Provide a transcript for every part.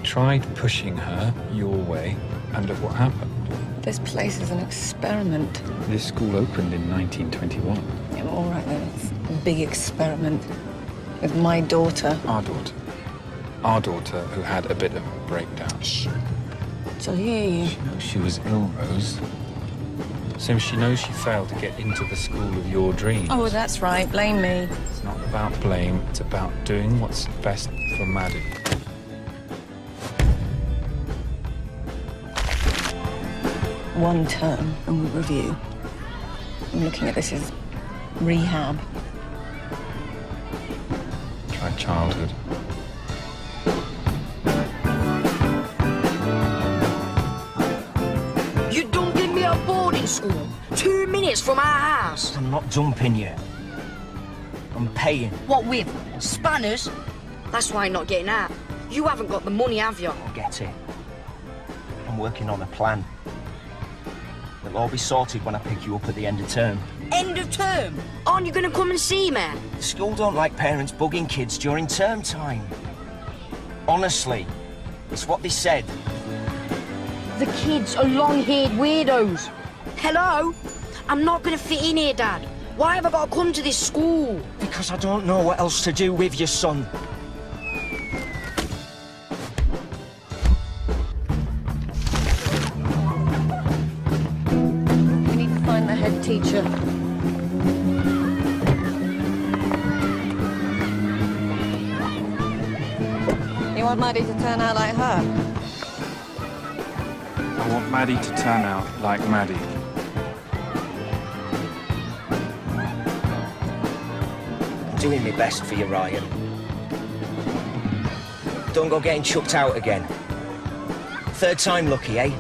Tried pushing her your way, and look what happened. This place is an experiment. This school opened in 1921. Yeah, all right then, it's a big experiment with my daughter. Our daughter. Our daughter, who had a bit of a breakdown. Shh. She'll hear you. She knows she was ill, Rose. So she knows she failed to get into the school of your dreams. Oh, that's right. Blame me. It's not about blame. It's about doing what's best for Maddie. One term and we'll review. I'm looking at this as rehab. Try childhood. You don't give me a boarding school 2 minutes from our house. I'm not dumping you. I'm paying. What with? Spanners? That's why I'm not getting out. You haven't got the money, have you? I'll get it. I'm working on a plan. It'll all be sorted when I pick you up at the end of term. End of term? Aren't you going to come and see me? The school don't like parents bugging kids during term time. Honestly, it's what they said. The kids are long-haired weirdos. Hello? I'm not going to fit in here, Dad. Why have I got to come to this school? Because I don't know what else to do with your son. Teacher. You want Maddie to turn out like her? I want Maddie to turn out like Maddie. I'm doing my best for you, Ryan. Don't go getting chucked out again. Third time lucky, eh?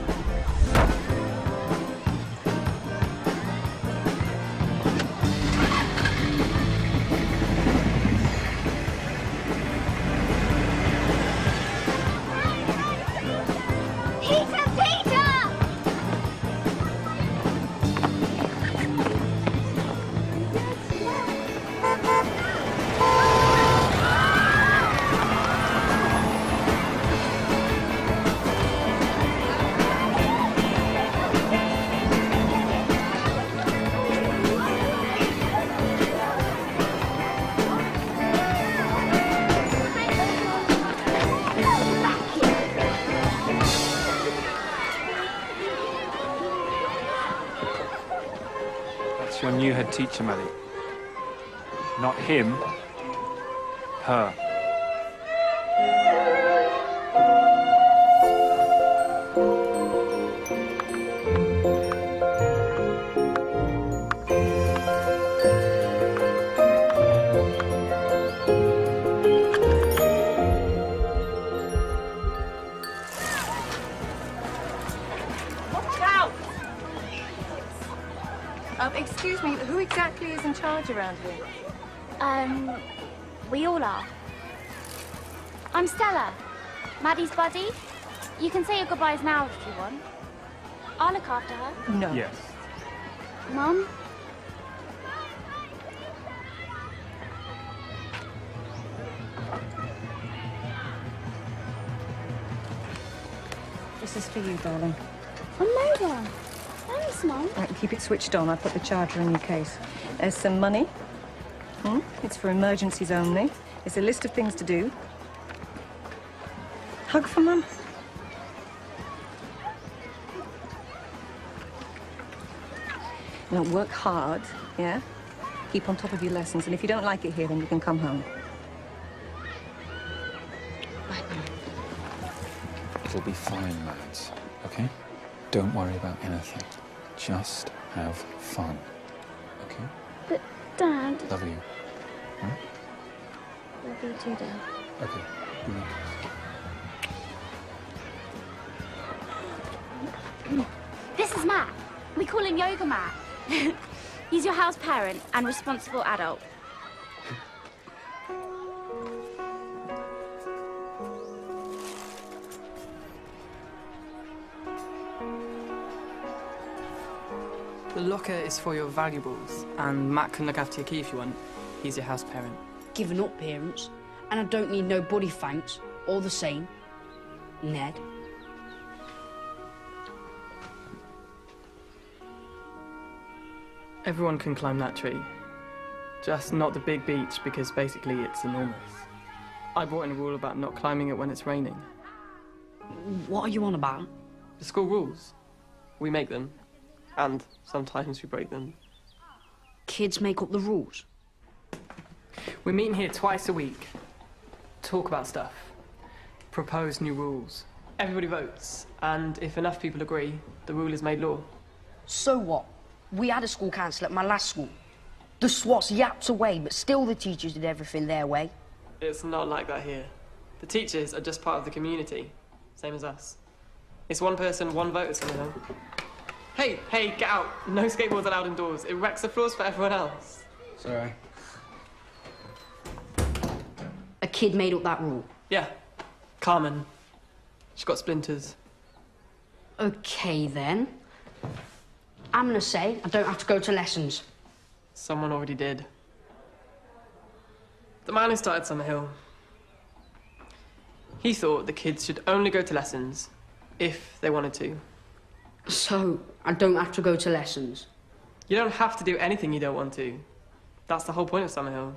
Your new head teacher, Maddie. Not him, her. Excuse me, who exactly is in charge around here? We all are. I'm Stella, Maddie's buddy. You can say your goodbyes now if you want. I'll look after her. No. Yes. Mum? This is for you, darling. A motor. Thanks, Mum. Right, keep it switched on. I put the charger in your case. There's some money. It's for emergencies only. It's a list of things to do. Hug for Mum. Now work hard, yeah? Keep on top of your lessons, and if you don't like it here, then you can come home. It'll be fine, Mads, okay? Don't worry about anything. Just have fun, okay? But, Dad... Love you. Huh? Love you too, Dad. Okay. Good night. This is Matt. We call him Yoga Matt. He's your house parent and responsible adult. The locker is for your valuables, and Matt can look after your key if you want. He's your house parent. Giving up parents, and I don't need no body thanks, all the same. Ned. Everyone can climb that tree. Just not the big beech, because basically it's enormous. I brought in a rule about not climbing it when it's raining. What are you on about? The school rules. We make them. And sometimes we break them. Kids make up the rules. We meet in here twice a week. Talk about stuff. Propose new rules. Everybody votes. And if enough people agree, the rule is made law. So what? We had a school council at my last school. The SWATs yapped away, but still the teachers did everything their way. It's not like that here. The teachers are just part of the community, same as us. It's one person, one vote at Summerhill. Hey, get out. No skateboards allowed indoors. It wrecks the floors for everyone else. Sorry. A kid made up that rule. Yeah, Carmen. She's got splinters. Okay, then. I'm gonna say I don't have to go to lessons. Someone already did. The man who started Summerhill. He thought the kids should only go to lessons if they wanted to. So, I don't have to go to lessons? You don't have to do anything you don't want to. That's the whole point of Summerhill.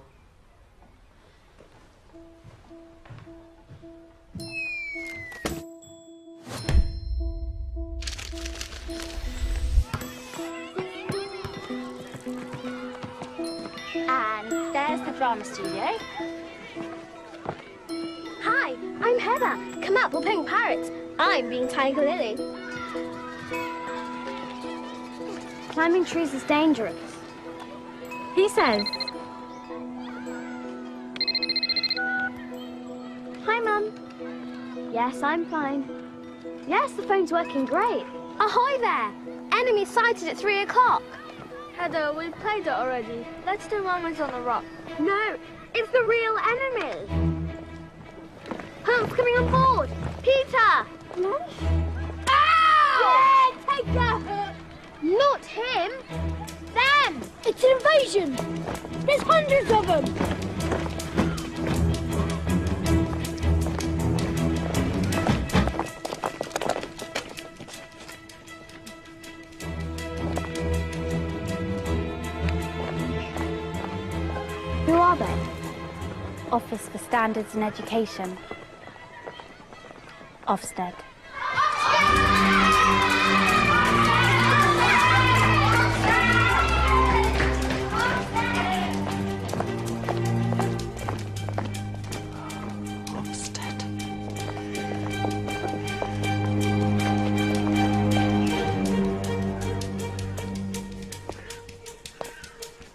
And there's the drama studio. Hi, I'm Heather. Come up, we're playing pirates. I'm being Tiger Lily. Climbing trees is dangerous. He says. Hi, Mum. Yes, I'm fine. Yes, the phone's working great. Ahoy there! Enemy sighted at 3 o'clock. Heather, we've played it already. Let's do Mama's on the rock. No, it's the real enemy. Hump's coming on board. Peter! Mum? Ah! Yeah, take that! Not him. Them! It's an invasion! There's hundreds of them! Who are they? Office for Standards and Education. Ofsted.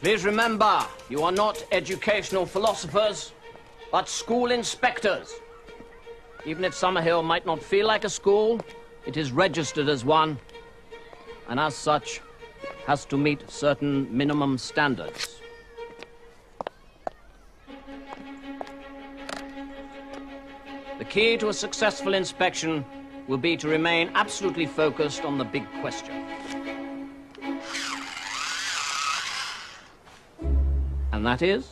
Please remember, you are not educational philosophers, but school inspectors. Even if Summerhill might not feel like a school, it is registered as one, and as such, has to meet certain minimum standards. The key to a successful inspection will be to remain absolutely focused on the big question. And that is?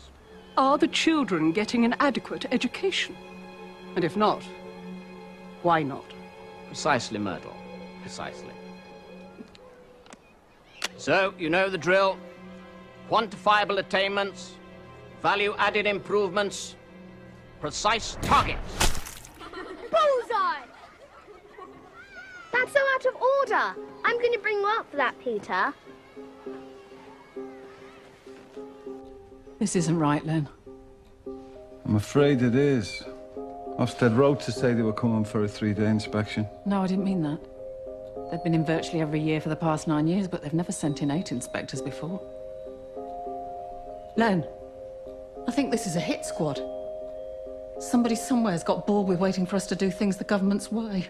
Are the children getting an adequate education? And if not, why not? Precisely, Myrtle. Precisely. So, you know the drill. Quantifiable attainments, value-added improvements, precise targets. Bullseye! That's so out of order. I'm going to bring you up for that, Peter. This isn't right, Len. I'm afraid it is. Ofsted wrote to say they were coming for a 3-day inspection. No, I didn't mean that. They've been in virtually every year for the past 9 years, but they've never sent in 8 inspectors before. Len, I think this is a hit squad. Somebody somewhere's got bored with waiting for us to do things the government's way.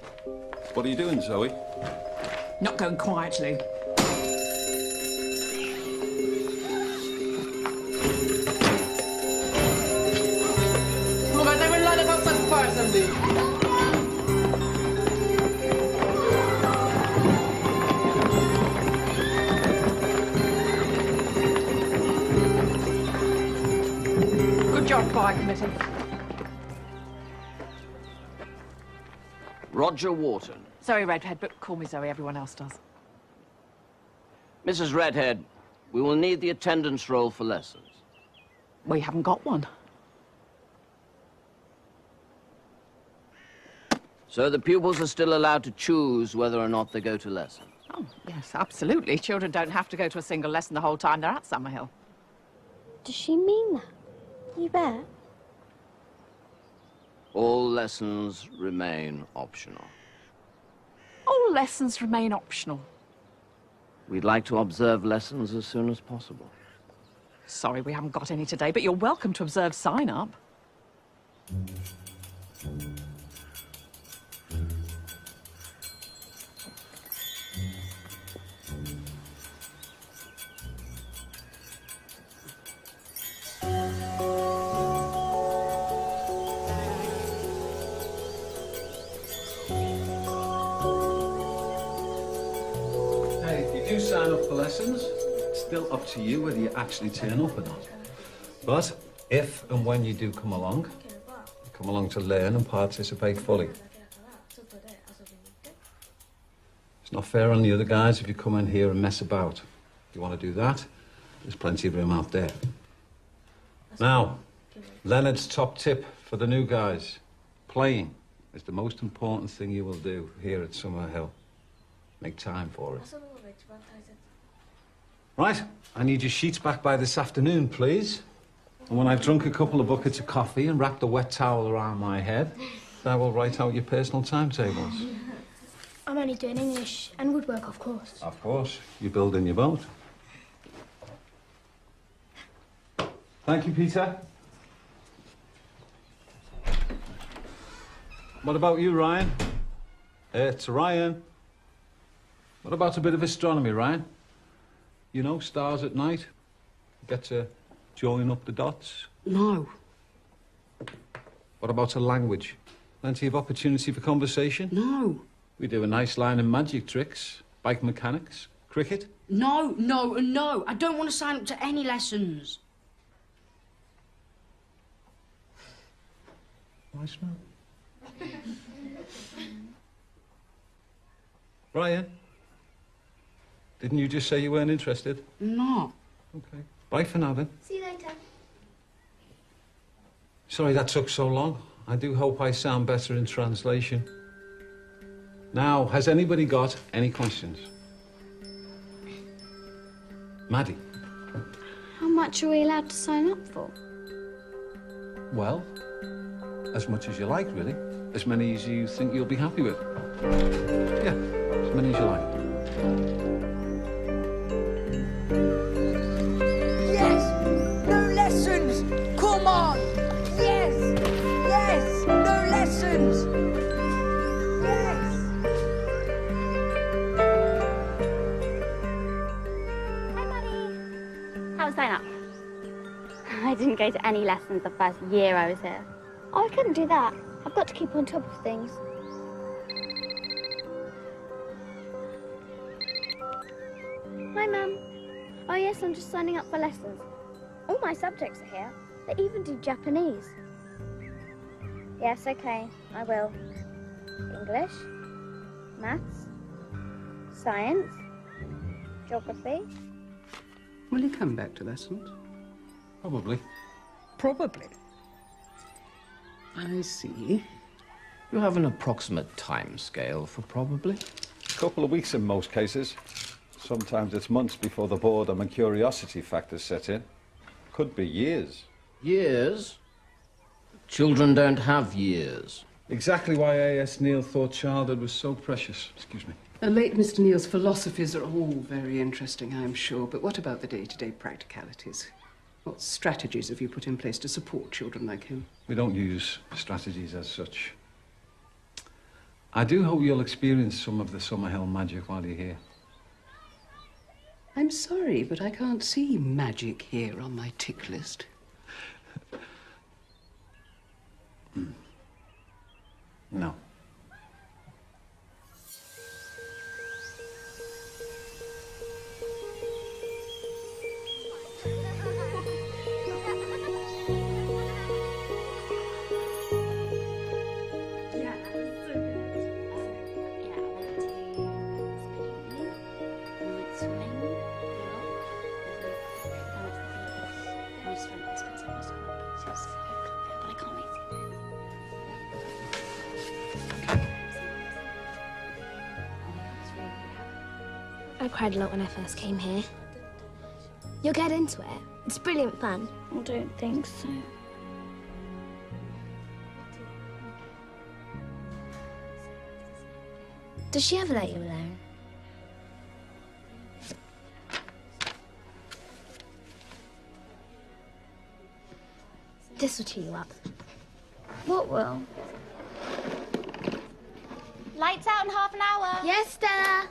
What are you doing, Zoe? Not going quietly. Come on, guys, everyone line up outside the fire assembly. Good job, fire committee. Roger Wharton. Sorry, Redhead, but call me Zoe. Everyone else does. Mrs. Redhead, we will need the attendance roll for lessons. We haven't got one. So the pupils are still allowed to choose whether or not they go to lessons. Oh, yes, absolutely. Children don't have to go to a single lesson the whole time they're at Summerhill. Does she mean that? You bet. All lessons remain optional. All lessons remain optional. We'd like to observe lessons as soon as possible. Sorry, we haven't got any today, but you're welcome to observe sign-up. You sign up for lessons. It's still up to you whether you actually turn up or not. But if and when you do come along to learn and participate fully. It's not fair on the other guys if you come in here and mess about. If you want to do that, there's plenty of room out there. Now, Leonard's top tip for the new guys. Playing is the most important thing you will do here at Summerhill. Make time for it. Right, I need your sheets back by this afternoon, please. And when I've drunk a couple of buckets of coffee and wrapped a wet towel around my head, I will write out your personal timetables. I'm only doing English and woodwork, of course. Of course. You're building your boat. Thank you, Peter. What about you, Ryan? It's Ryan. What about a bit of astronomy, Ryan? You know, stars at night? Get to join up the dots? No. What about a language? Plenty of opportunity for conversation? No. We do a nice line of magic tricks, bike mechanics, cricket. No, no, and no. I don't want to sign up to any lessons. Nice man. Ryan? Didn't you just say you weren't interested? No. Okay. Bye for now, then. See you later. Sorry that took so long. I do hope I sound better in translation. Now, has anybody got any questions? Maddie? How much are we allowed to sign up for? Well, as much as you like, really. As many as you think you'll be happy with. Yeah, as many as you like. Yes! No lessons! Come on! Yes! Yes! No lessons! Yes! Hi, Buddy. How was sign up? I didn't go to any lessons the first year I was here. Oh, I couldn't do that. I've got to keep on top of things. Hi, Mum. Oh, yes, I'm just signing up for lessons. All my subjects are here. They even do Japanese. Yes, okay, I will. English, maths, science, geography. Will you come back to lessons? Probably. Probably. I see. You have an approximate time scale for probably? A couple of weeks in most cases. Sometimes it's months before the boredom and curiosity factors set in. Could be years. Years? Children don't have years. Exactly why A.S. Neil thought childhood was so precious. Excuse me. The late Mr. Neil's philosophies are all very interesting, I'm sure, but what about the day-to-day practicalities? What strategies have you put in place to support children like him? We don't use strategies as such. I do hope you'll experience some of the Summerhill magic while you're here. I'm sorry, but I can't see magic here on my tick list. No. I cried a lot when I first came here. You'll get into it. It's brilliant fun. I don't think so. Does she ever let you alone? This will cheer you up. What will? Lights out in half an hour. Yes, Stella.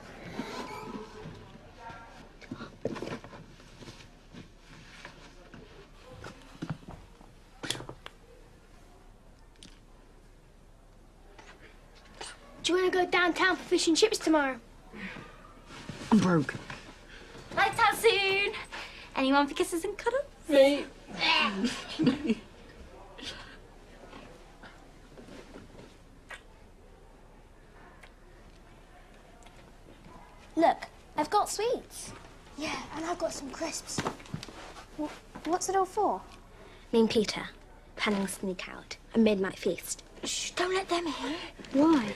Do you want to go downtown for fish and chips tomorrow? I'm broke. Lights out soon. Anyone for kisses and cuddles? Me. Look, I've got sweets. Yeah, and I've got some crisps. What's it all for? Me and Peter, planning a sneak out, a midnight feast. Shh, don't let them hear. Why?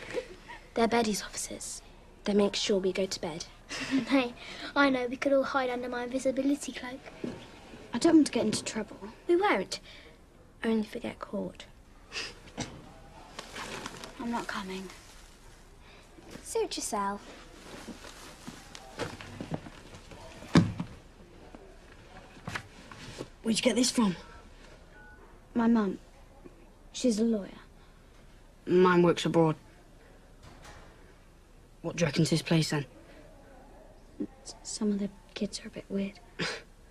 They're Betty's officers. They make sure we go to bed. Hey, I know, we could all hide under my invisibility cloak. I don't want to get into trouble. We won't. Only if we get caught. I'm not coming. Suit yourself. Where'd you get this from? My mum. She's a lawyer. Mine works abroad. What do you reckon's this place, then? Some of the kids are a bit weird.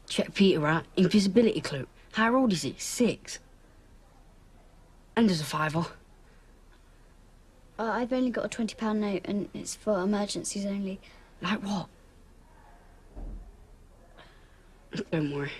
Check Peter out. Invisibility cloak. How old is he? 6. And there's a £5. I've only got a £20 note and it's for emergencies only. Like what? Don't worry.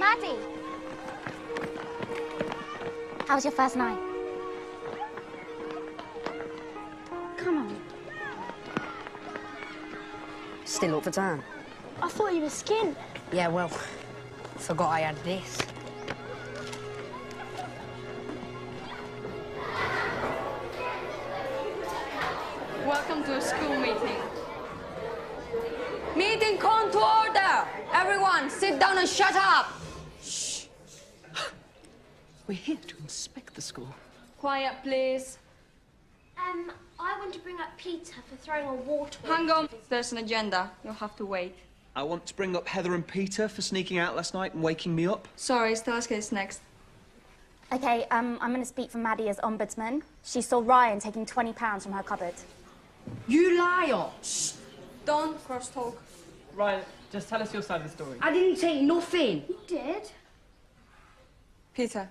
Maddie. How was your first night? Come on. Still up for time? I thought you were skin. Yeah, well, forgot I had this. Welcome to a school meeting. Meeting come to order! Everyone, sit down and shut up! Shh. We're here to inspect the school. Quiet, please. I want to bring up Peter for throwing a water. Hang on. There's an agenda. You'll have to wait. I want to bring up Heather and Peter for sneaking out last night and waking me up. Sorry, Stella's case next. Okay, I'm going to speak for Maddie as ombudsman. She saw Ryan taking £20 from her cupboard. You liar! Shh. Don't cross-talk. Ryan, just tell us your side of the story. I didn't take nothing. You did? Peter.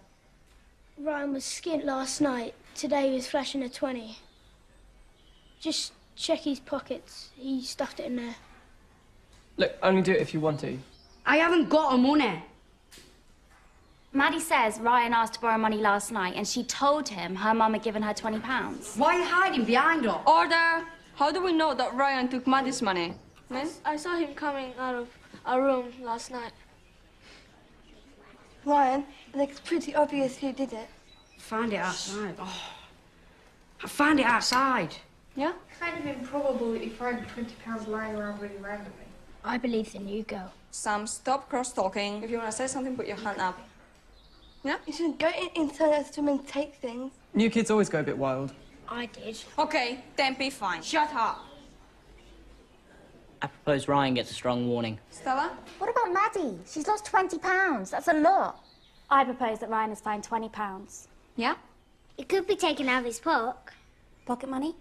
Ryan was skint last night. Today he was flashing a 20. Just check his pockets. He stuffed it in there. Look, only do it if you want to. I haven't got a money. Maddie says Ryan asked to borrow money last night and she told him her mum had given her £20. Why are you hiding behind her? Order! How do we know that Ryan took Maddie's money? I saw him coming out of our room last night. Ryan, it looks pretty obvious who did it. Find it outside. Oh. I found it outside. Yeah? Kind of improbable that you find £20 lying around really randomly. I believe the new girl. Sam, stop cross-talking. If you want to say something, put your hand up. Yeah? You shouldn't go inside us women take things. New kids always go a bit wild. I did. Okay, then be fine. Shut up. I propose Ryan gets a strong warning. Stella? What about Maddie? She's lost £20. That's a lot. I propose that Ryan is fined £20. Yeah? It could be taken out of his pocket. Pocket money?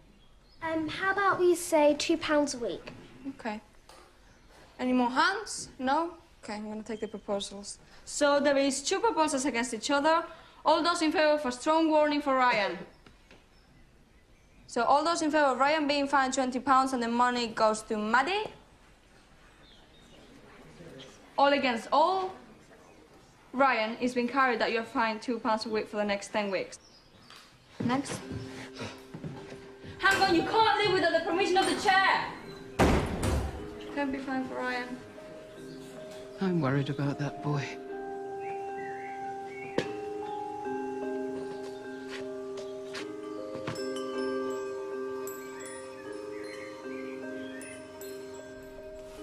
How about we say £2 a week? Okay. Any more hands? No? Okay, I'm gonna take the proposals. So there is 2 proposals against each other. All those in favor of a strong warning for Ryan. So all those in favor of Ryan being fined £20 and the money goes to Maddie. All against all. Ryan is being carried that you're fined £2 a week for the next 10 weeks. Next. Hang on, you can't leave without the permission of the chair. Can't be fine for Ryan. I'm worried about that boy.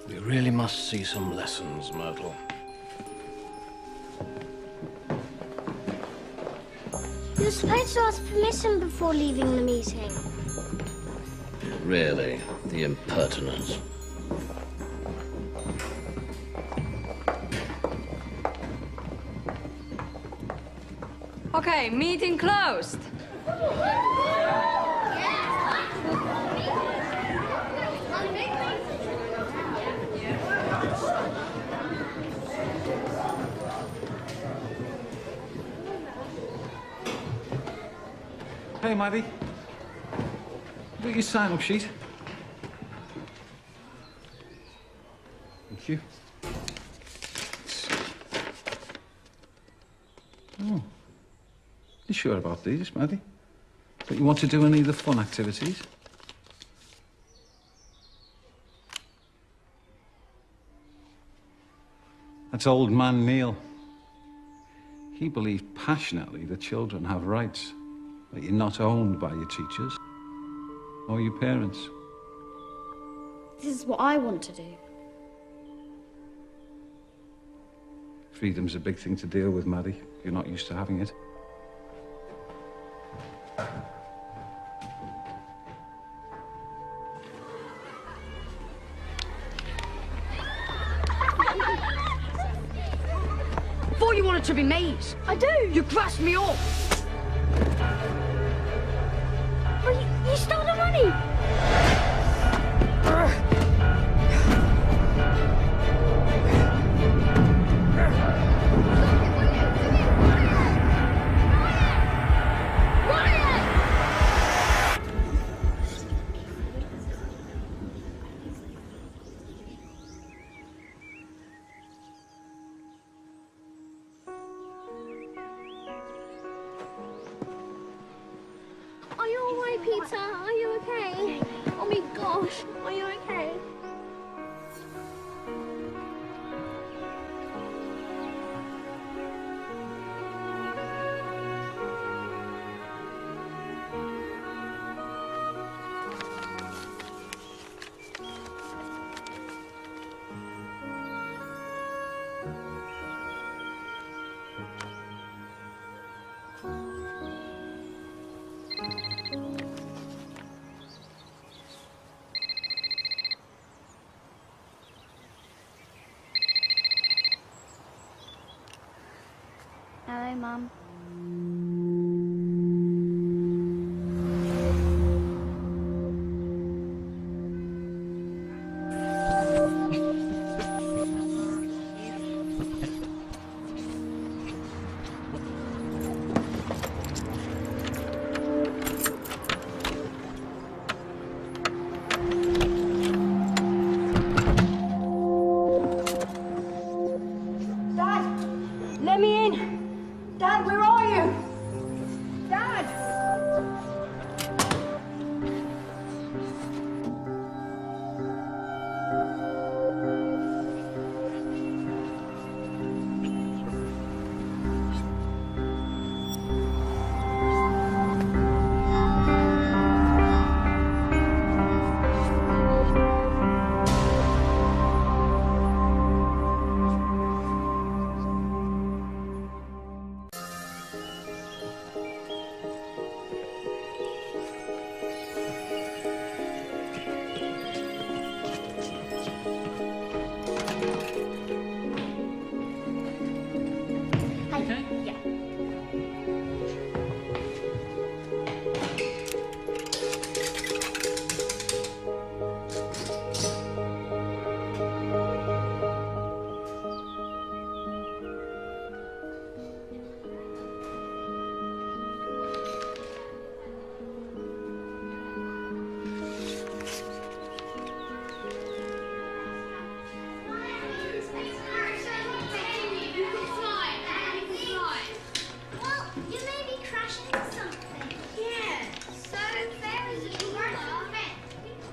We really must see some lessons, Myrtle. You're supposed to ask permission before leaving the meeting. Really, the impertinence. Okay, meeting closed. Hey, Maddie. Got your sign-up sheet? Thank you. Oh. You sure about these, Maddie? Don't you want to do any of the fun activities? That's old man Neil. He believed passionately that children have rights, that you're not owned by your teachers or your parents. This is what I want to do. Freedom's a big thing to deal with, Maddie. You're not used to having it. I thought you wanted to be mates. I do. You grasped me up. Well, you stole the money. Peter, are you okay? Oh my gosh, are you okay? Hello, Mum. Dad, let me in. Dad, where are you? Dad!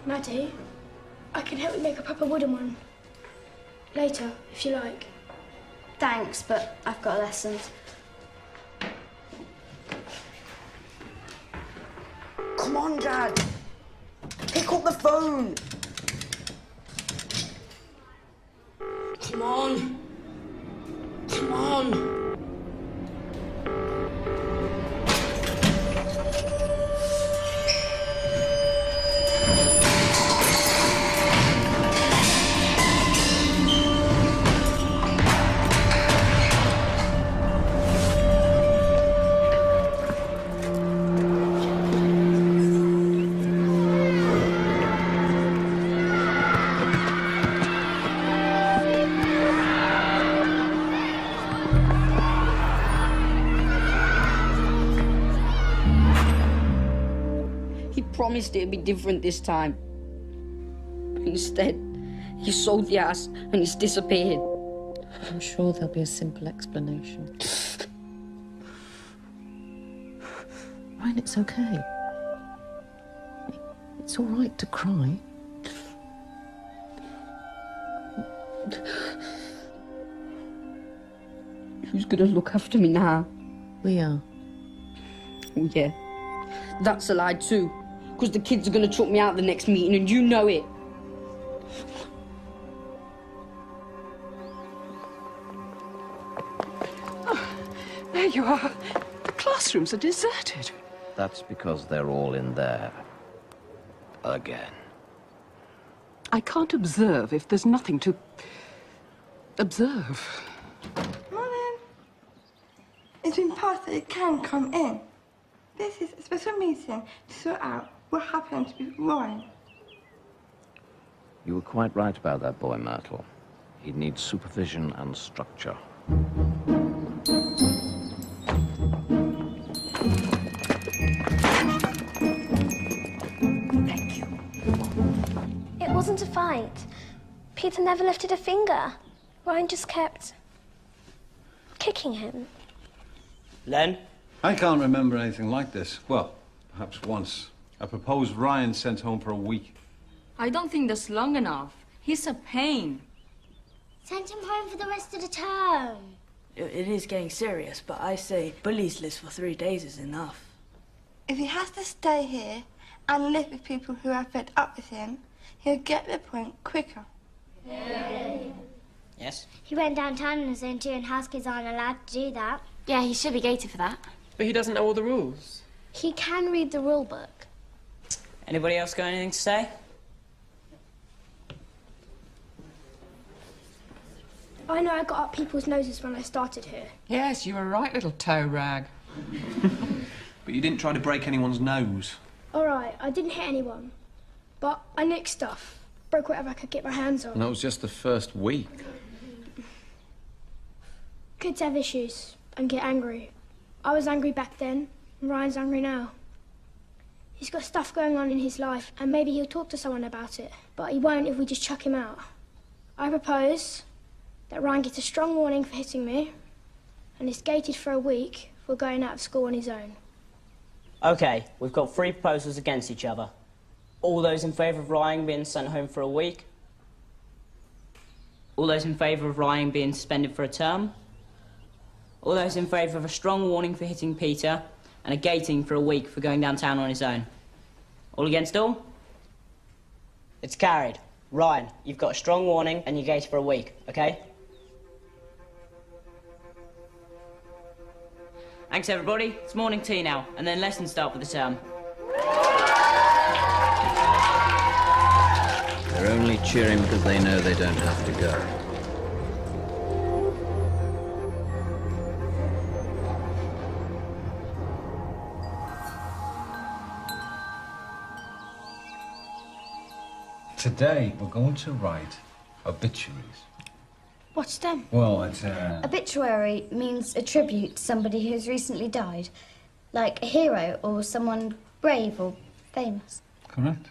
Maddie, I can help you make a proper wooden one. Later, if you like. Thanks, but I've got lessons. Come on, Dad. Pick up the phone. Come on. Come on. Promised it'd be different this time. But instead, he sold the ass and he's disappeared. I'm sure there'll be a simple explanation. Ryan, it's okay. It's all right to cry. Who's gonna look after me now? We are. Oh, yeah. That's a lie too. Because the kids are going to chuck me out the next meeting, and you know it. Oh, there you are. The classrooms are deserted. That's because they're all in there. Again. I can't observe if there's nothing to observe. Morning. It's been passed that it can come in. This is a special meeting to sort out what happened with Ryan. You were quite right about that boy, Myrtle. He needs supervision and structure. Thank you. It wasn't a fight. Peter never lifted a finger. Ryan just kept kicking him. Len? I can't remember anything like this. Well, perhaps once. I propose Ryan sent home for a week. I don't think that's long enough. He's a pain. Send him home for the rest of the term. It is getting serious, but I say bullies list for 3 days is enough. If he has to stay here and live with people who are fed up with him, he'll get the point quicker. Yes? He went downtown on his own too, and house kids aren't allowed to do that. Yeah, he should be gated for that. But he doesn't know all the rules. He can read the rule book. Anybody else got anything to say? I know I got up people's noses when I started here. Yes, you were right, little toe rag. But you didn't try to break anyone's nose. All right, I didn't hit anyone, but I nicked stuff, broke whatever I could get my hands on. And that was just the first week. Kids have issues and get angry. I was angry back then, and Ryan's angry now. He's got stuff going on in his life, and maybe he'll talk to someone about it, but he won't if we just chuck him out. I propose that Ryan gets a strong warning for hitting me, and is gated for a week for going out of school on his own. Okay, we've got 3 proposals against each other. All those in favour of Ryan being sent home for a week? All those in favour of Ryan being suspended for a term? All those in favour of a strong warning for hitting Peter and a gating for a week for going downtown on his own? All against all? It's carried. Ryan, you've got a strong warning and you're gated for a week, okay? Thanks, everybody. It's morning tea now, and then lessons start for the term. They're only cheering because they know they don't have to go. Today, we're going to write obituaries. What's them? Well, it's Obituary means a tribute to somebody who's recently died, like a hero or someone brave or famous. Correct.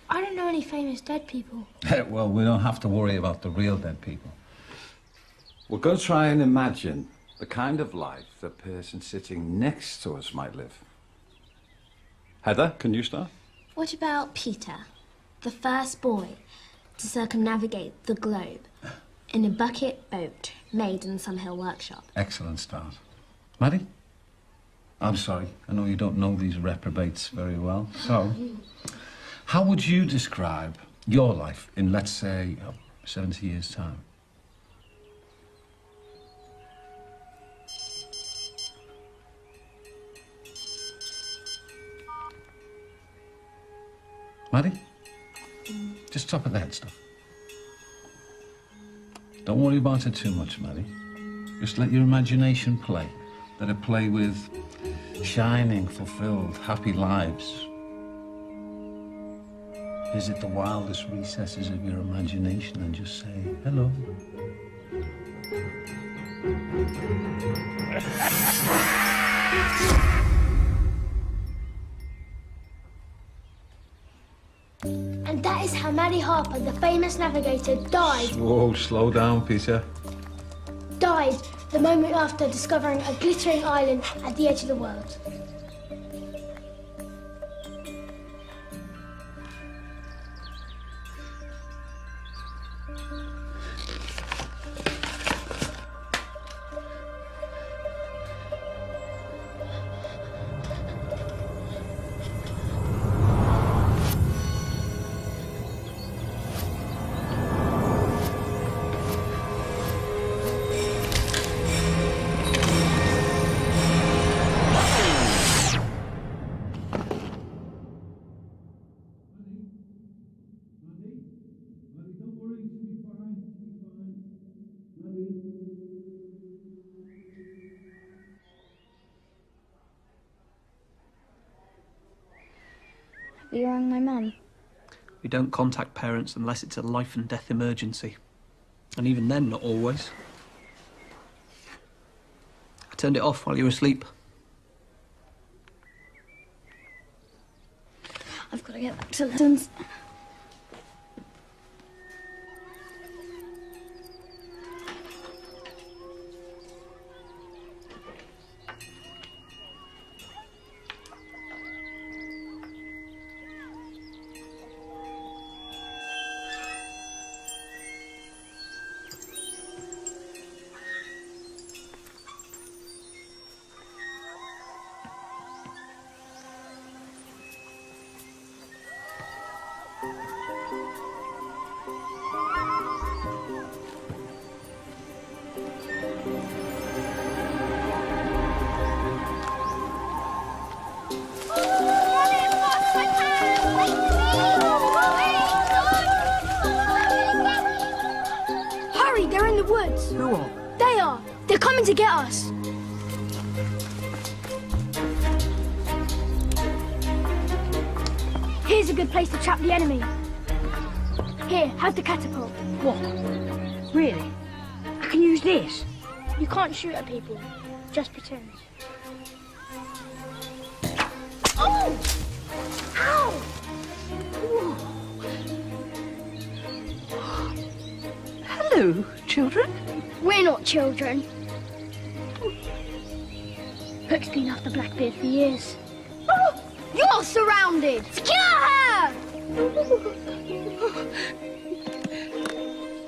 I don't know any famous dead people. Well, we don't have to worry about the real dead people. We're going to try and imagine the kind of life the person sitting next to us might live. Heather, can you start? What about Peter, the first boy to circumnavigate the globe in a bucket boat made in the Summerhill workshop? Excellent start. Maddie? I'm sorry, I know you don't know these reprobates very well. So, how would you describe your life in, let's say, 70 years' time? Maddie? Just top of the head stuff. Don't worry about it too much, Maddie. Just let your imagination play. Let it play with shining, fulfilled, happy lives. Visit the wildest recesses of your imagination and just say, hello. And that is how Maddie Harper, the famous navigator, died. Whoa, slow down, Peter. Died the moment after discovering a glittering island at the edge of the world. You rang my mum. We don't contact parents unless it's a life and death emergency. And even then, not always. I turned it off while you were asleep. I've got to get back to lessons. They're coming to get us. Here's a good place to trap the enemy. Here, have the catapult. What? Really? I can use this? You can't shoot at people. Just pretend. Oh! Ow! Hello, children. We're not children. Hook's been after Blackbeard for years. Oh, you're surrounded! Secure her!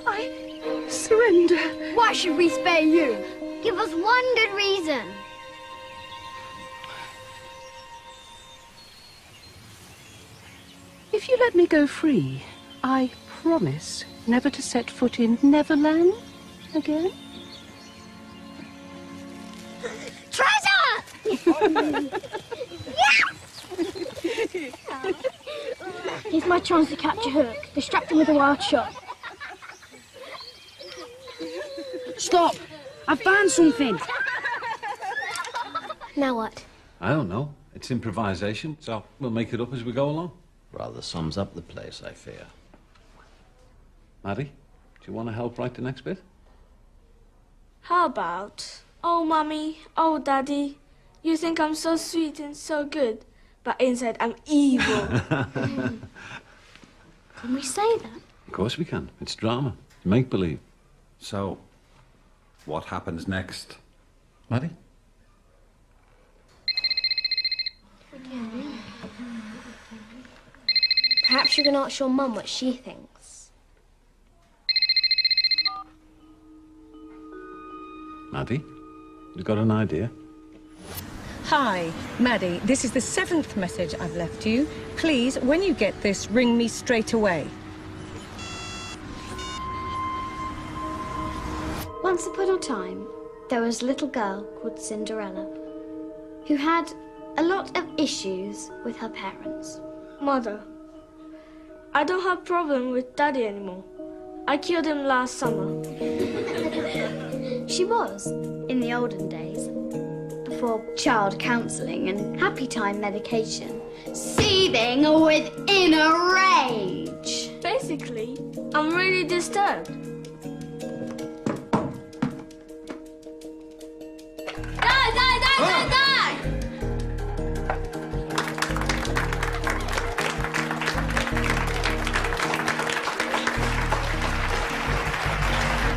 I surrender. Why should we spare you? Give us one good reason. If you let me go free, I promise never to set foot in Neverland again. Treasure! Here's my chance to capture Hook. Distract him with a wild shot. Stop! I found something. Now what? I don't know. It's improvisation, so we'll make it up as we go along. Rather sums up the place, I fear. Maddie, do you want to help write the next bit? How about, oh, Mummy, oh, Daddy, you think I'm so sweet and so good, but inside I'm evil. Can we say that? Of course we can. It's drama. Make-believe. So, what happens next? Maddie? Perhaps you can ask your mum what she thinks. Maddie? You got an idea? Hi, Maddie. This is the 7th message I've left you. Please, when you get this, ring me straight away. Once upon a time, there was a little girl called Cinderella who had a lot of issues with her parents. Mother, I don't have problem with Daddy anymore. I killed him last summer. She was, in the olden days, before child counselling and happy time medication, seething with inner rage. Basically, I'm really disturbed. Die, die, die, die, die!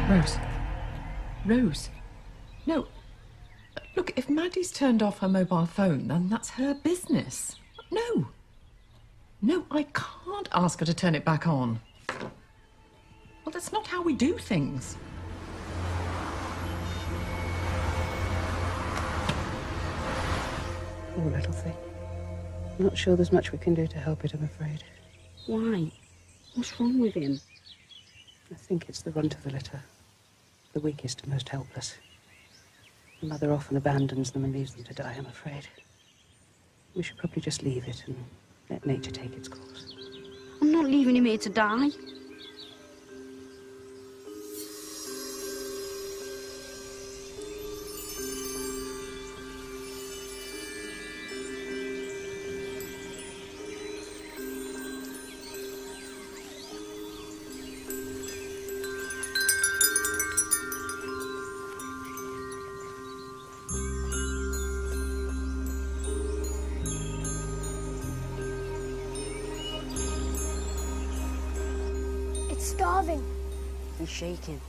Rose. Rose. No. Look, if Maddie's turned off her mobile phone, then that's her business. No. No, I can't ask her to turn it back on. Well, that's not how we do things. Poor little thing. I'm not sure there's much we can do to help it, I'm afraid. Why? What's wrong with him? I think it's the runt of the litter. The weakest and most helpless. The mother often abandons them and leaves them to die, I'm afraid. We should probably just leave it and let nature take its course. I'm not leaving him here to die. It's starving. He's shaking.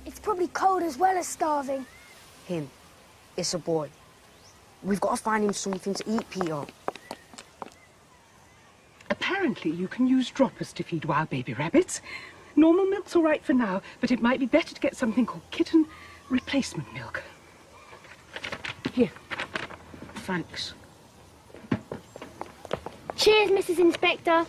It's probably cold as well as starving. Him. It's a boy. We've got to find him something to eat, Peter. Apparently you can use droppers to feed wild baby rabbits. Normal milk's all right for now, but it might be better to get something called kitten replacement milk. Here. Thanks. Cheers, Mrs. Inspector.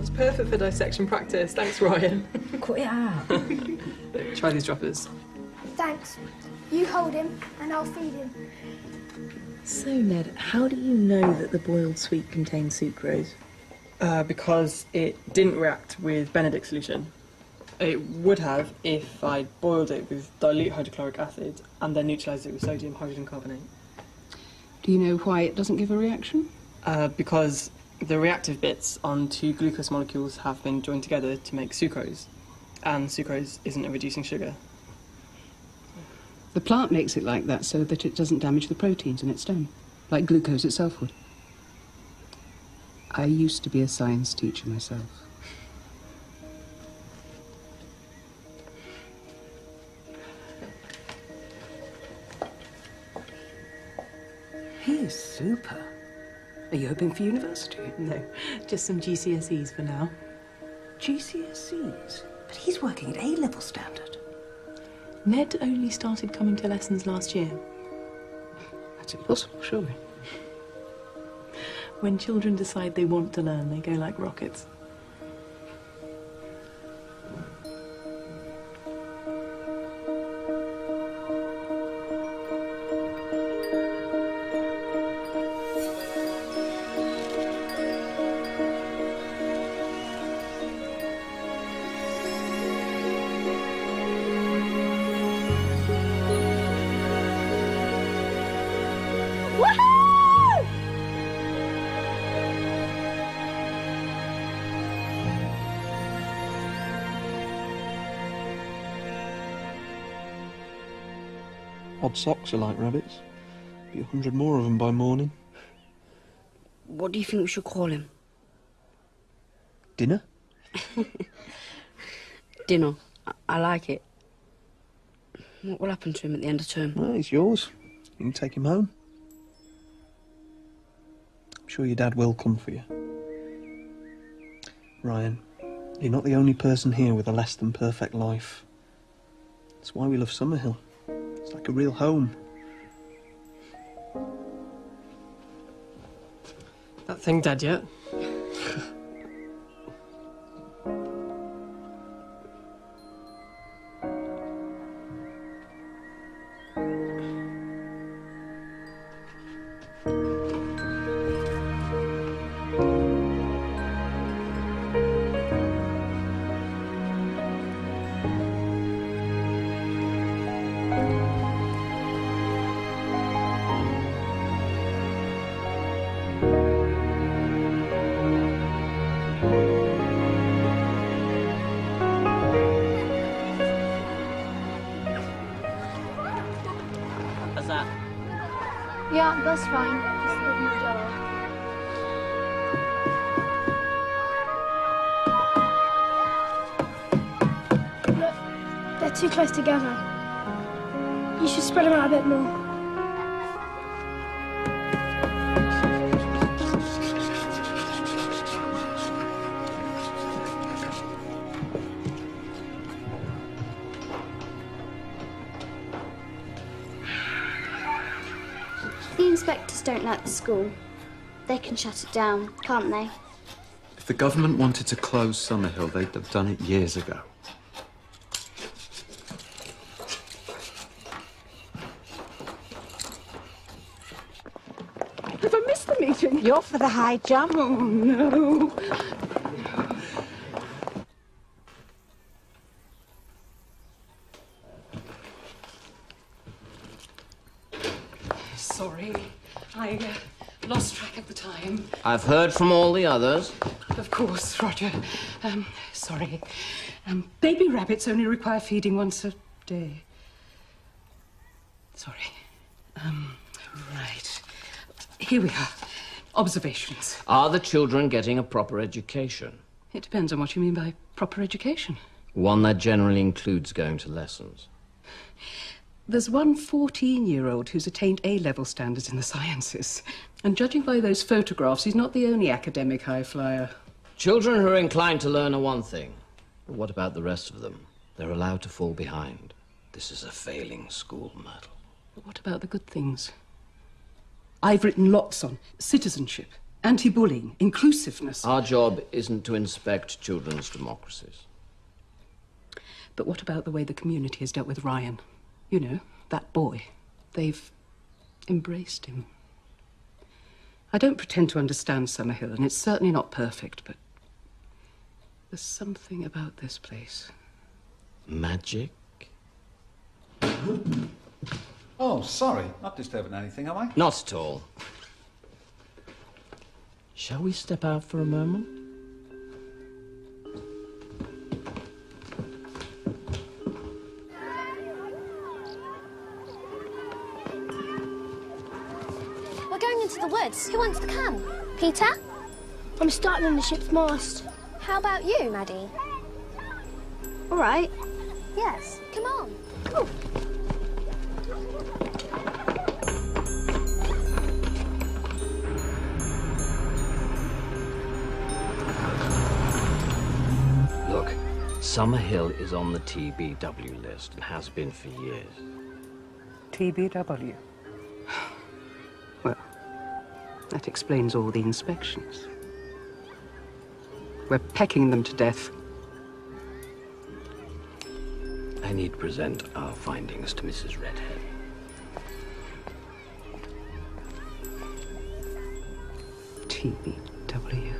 It's perfect for dissection practice. Thanks, Ryan. Cut it out. Try these droppers. Thanks. You hold him, and I'll feed him. So, Ned, how do you know that the boiled sweet contains sucrose? Because it didn't react with Benedict's solution. It would have if I'd boiled it with dilute hydrochloric acid and then neutralised it with sodium hydrogen carbonate. Do you know why it doesn't give a reaction? Because the reactive bits on two glucose molecules have been joined together to make sucrose, and sucrose isn't a reducing sugar. The plant makes it like that so that it doesn't damage the proteins in its stem, like glucose itself would. I used to be a science teacher myself. He is super. Are you hoping for university? No, just some GCSEs for now. GCSEs? But he's working at A-level standard. Ned only started coming to lessons last year. That's impossible, surely. When children decide they want to learn, they go like rockets. Odd socks are like rabbits. Be 100 more of them by morning. What do you think we should call him? Dinner? Dinner. I like it. What will happen to him at the end of term? No, he's yours. You can take him home. I'm sure your dad will come for you. Ryan, you're not the only person here with a less than perfect life. That's why we love Summerhill. It's like a real home. That thing dead yet? Yeah, that's fine. Just leave my jar. Look, they're too close together. You should spread them out a bit more. The inspectors don't like the school. They can shut it down, can't they? If the government wanted to close Summerhill, they'd have done it years ago. Have I missed the meeting? You're for the high jump. Oh, no. Sorry, I lost track of the time. I've heard from all the others. Of course, Roger. Sorry. Baby rabbits only require feeding once a day. Sorry. Right. Here we are. Observations. Are the children getting a proper education? It depends on what you mean by proper education. One that generally includes going to lessons. There's one 14-year-old who's attained A-level standards in the sciences. And judging by those photographs, he's not the only academic high flyer. Children who are inclined to learn are one thing. But what about the rest of them? They're allowed to fall behind. This is a failing school, Myrtle. But what about the good things? I've written lots on citizenship Anti-bullying, inclusiveness. Our job isn't to inspect children's democracies. But what about the way the community has dealt with Ryan? You know, that boy. They've embraced him. I don't pretend to understand Summerhill, and it's certainly not perfect, but there's something about this place. Magic? Oh, sorry. Not disturbing anything, am I? Not at all. Shall we step out for a moment? We're going into the woods. Who wants to come? Peter? I'm starting on the ship's mast. How about you, Maddie? All right. Yes, come on. Ooh. Look, Summerhill is on the TBW list and has been for years. TBW? Well, that explains all the inspections. We're pecking them to death. I need present our findings to Mrs. Redhead. TBW.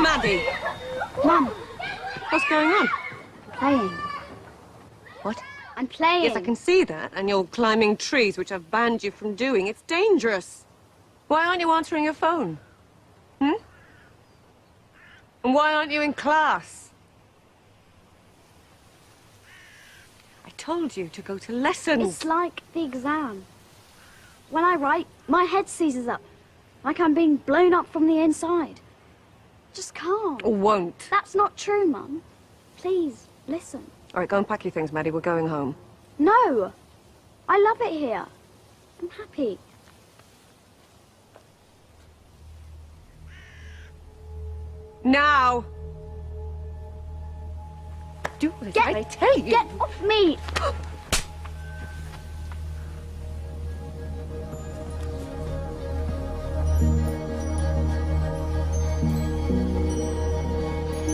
Maddie! Mum. What's going on? Playing. What? I'm playing. Yes, I can see that. And you're climbing trees, which I've banned you from doing. It's dangerous. Why aren't you answering your phone? Hmm? And why aren't you in class? I told you to go to lessons. It's like the exam. When I write, my head seizes up. Like I'm being blown up from the inside. Just calm. Or won't. That's not true, Mum. Please, listen. All right, go and pack your things, Maddie. We're going home. No! I love it here. I'm happy. Now! Do as I tell you. Get off me!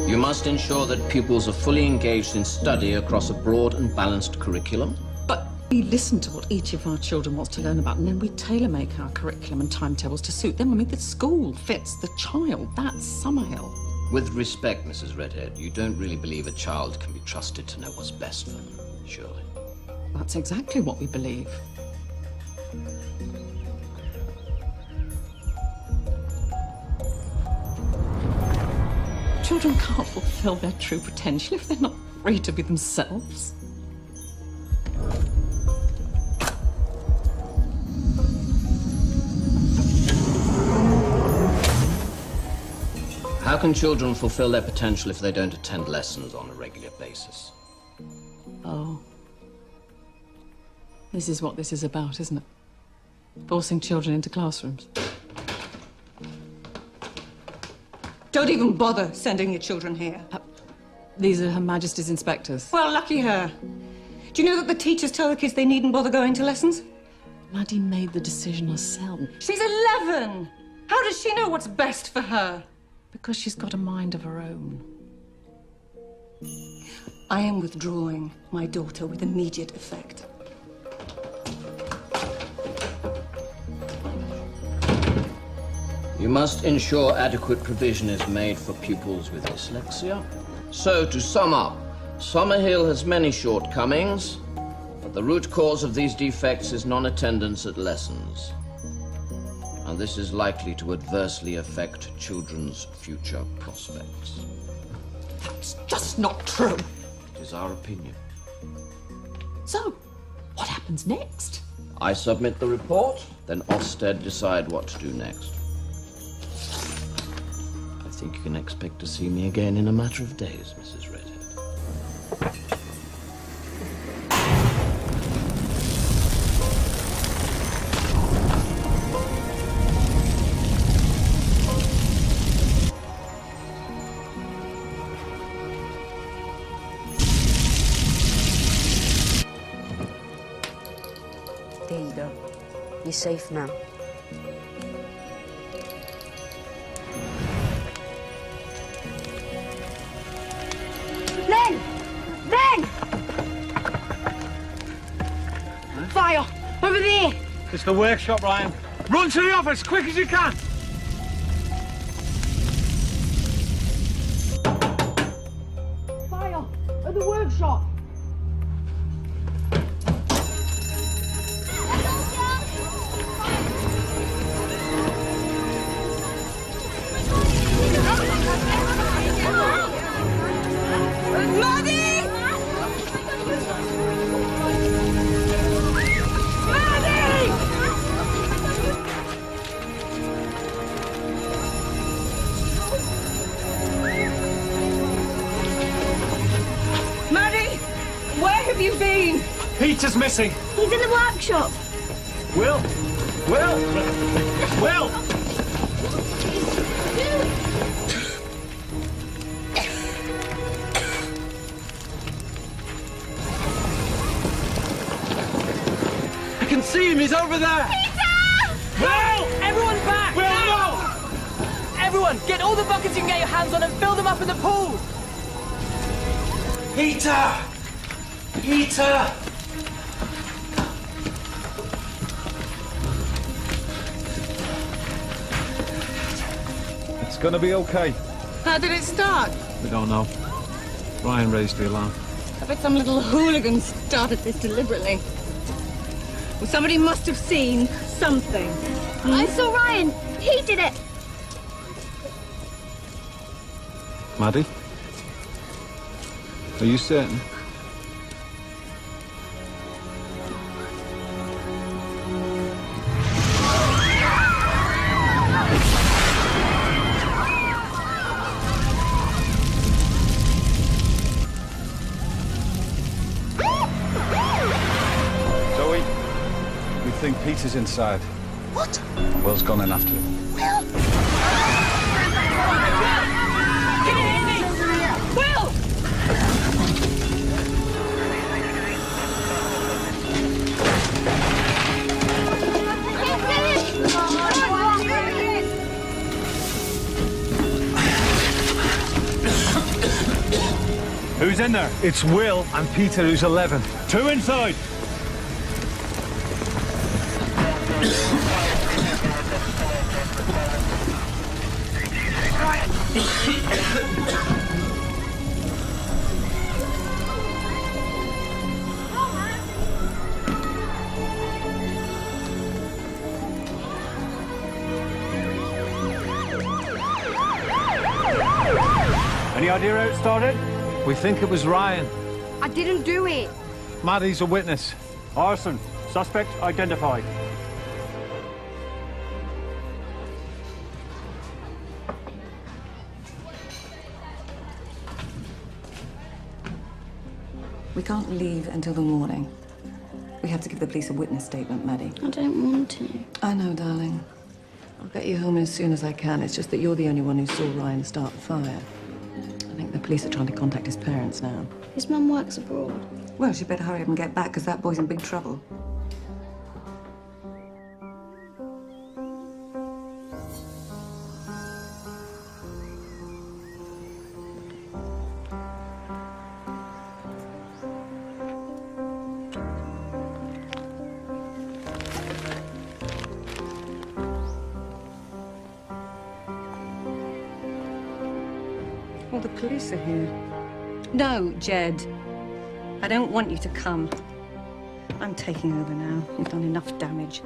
You must ensure that pupils are fully engaged in study across a broad and balanced curriculum. But we listen to what each of our children wants to learn about, and then we tailor-make our curriculum and timetables to suit them. I mean, the school fits the child. That's Summerhill. With respect, Mrs. Redhead, you don't really believe a child can be trusted to know what's best for them, surely? That's exactly what we believe. Children can't fulfill their true potential if they're not free to be themselves. How can children fulfill their potential if they don't attend lessons on a regular basis? Oh. This is what this is about, isn't it? Forcing children into classrooms. Don't even bother sending your children here. These are Her Majesty's inspectors. Well, lucky her. Do you know that the teachers tell the kids they needn't bother going to lessons? Maddie made the decision herself. She's 11. How does she know what's best for her? Because she's got a mind of her own. I am withdrawing my daughter with immediate effect. You must ensure adequate provision is made for pupils with dyslexia. So, to sum up, Summerhill has many shortcomings, but the root cause of these defects is non-attendance at lessons. And this is likely to adversely affect children's future prospects. That's just not true. It is our opinion. So, what happens next? I submit the report, then Ofsted decide what to do next. I think you can expect to see me again in a matter of days, Mrs. Redhead. There you go. You're safe now. Len! Len! Fire! Over there! It's the workshop, Ryan. Run to the office, quick as you can! Fire! At the workshop! Maddie! Maddie! Maddie! Where have you been? Peter's missing. He's in the workshop. Will! Will! Will! I can see him, he's over there! Peter! Will! Everyone back! Will, no! Everyone, get all the buckets you can get your hands on and fill them up in the pool! Peter! Peter! It's gonna be okay. How did it start? We don't know. Ryan raised the alarm. I bet some little hooligan started this deliberately. Well, somebody must have seen something. I saw Ryan. He did it. Maddie? Are you certain? Zoe, we think Peter's inside. What? Will's gone in after him. Will? Can you hear me? Will! Who's in there? It's Will and Peter, who's 11. Two inside. Any idea how it started? We think it was Ryan. I didn't do it. Maddie's a witness. Arson. Suspect identified. We can't leave until the morning. We have to give the police a witness statement, Maddie. I don't want to. I know, darling. I'll get you home as soon as I can. It's just that you're the only one who saw Ryan start the fire. I think the police are trying to contact his parents now. His mum works abroad. Well, she'd better hurry up and get back, because that boy's in big trouble. Well, the police are here. No, Jed. I don't want you to come. I'm taking over now. You've done enough damage.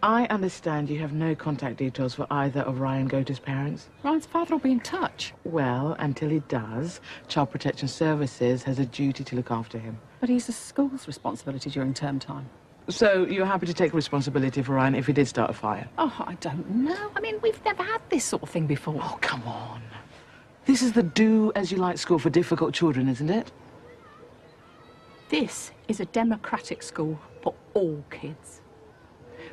I understand you have no contact details for either of Ryan Goater's parents. Ryan's father will be in touch. Well, until he does, Child Protection Services has a duty to look after him. But he's the school's responsibility during term time. So you're happy to take responsibility for Ryan if he did start a fire? Oh, I don't know. I mean, we've never had this sort of thing before. Oh, come on. This is the do-as-you-like school for difficult children, isn't it? This is a democratic school for all kids.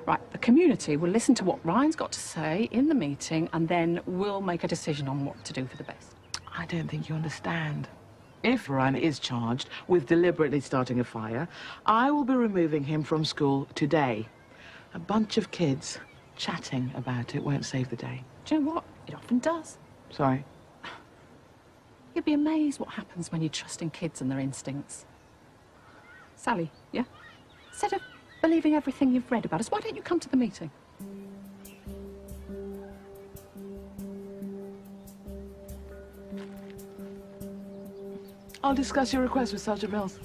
Right, the community will listen to what Ryan's got to say in the meeting, and then we'll make a decision on what to do for the best. I don't think you understand. If Ryan is charged with deliberately starting a fire, I will be removing him from school today. A bunch of kids chatting about it won't save the day. Do you know what? It often does. Sorry. You'd be amazed what happens when you trust in kids and their instincts. Sally, yeah? Instead of believing everything you've read about us, why don't you come to the meeting? I'll discuss your request with Sergeant Mills.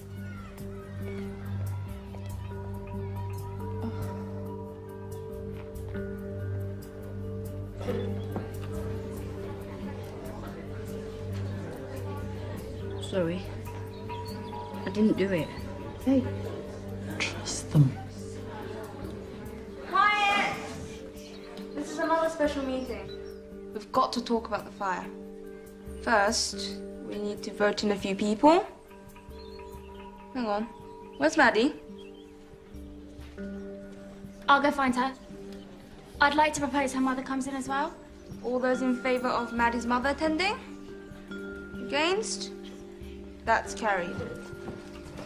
Sorry. I didn't do it. Hey. Trust them. Quiet! This is another special meeting. We've got to talk about the fire. First, we need to vote in a few people. Hang on. Where's Maddie? I'll go find her. I'd like to propose her mother comes in as well. All those in favour of Maddie's mother attending? Against? That's carried.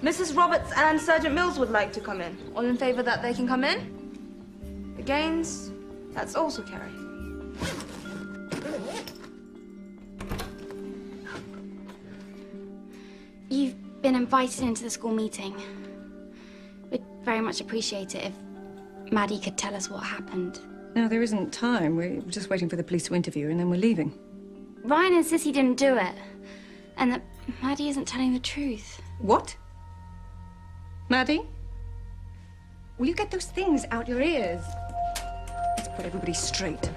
Mrs. Roberts and Sergeant Mills would like to come in. All in favour that they can come in? Against? That's also carried. You've been invited into the school meeting. We'd very much appreciate it if Maddie could tell us what happened. No, there isn't time. We're just waiting for the police to interview her and then we're leaving. Ryan and Sissy didn't do it. And that Maddie isn't telling the truth. What? Maddie? Will you get those things out your ears? Let's put everybody straight.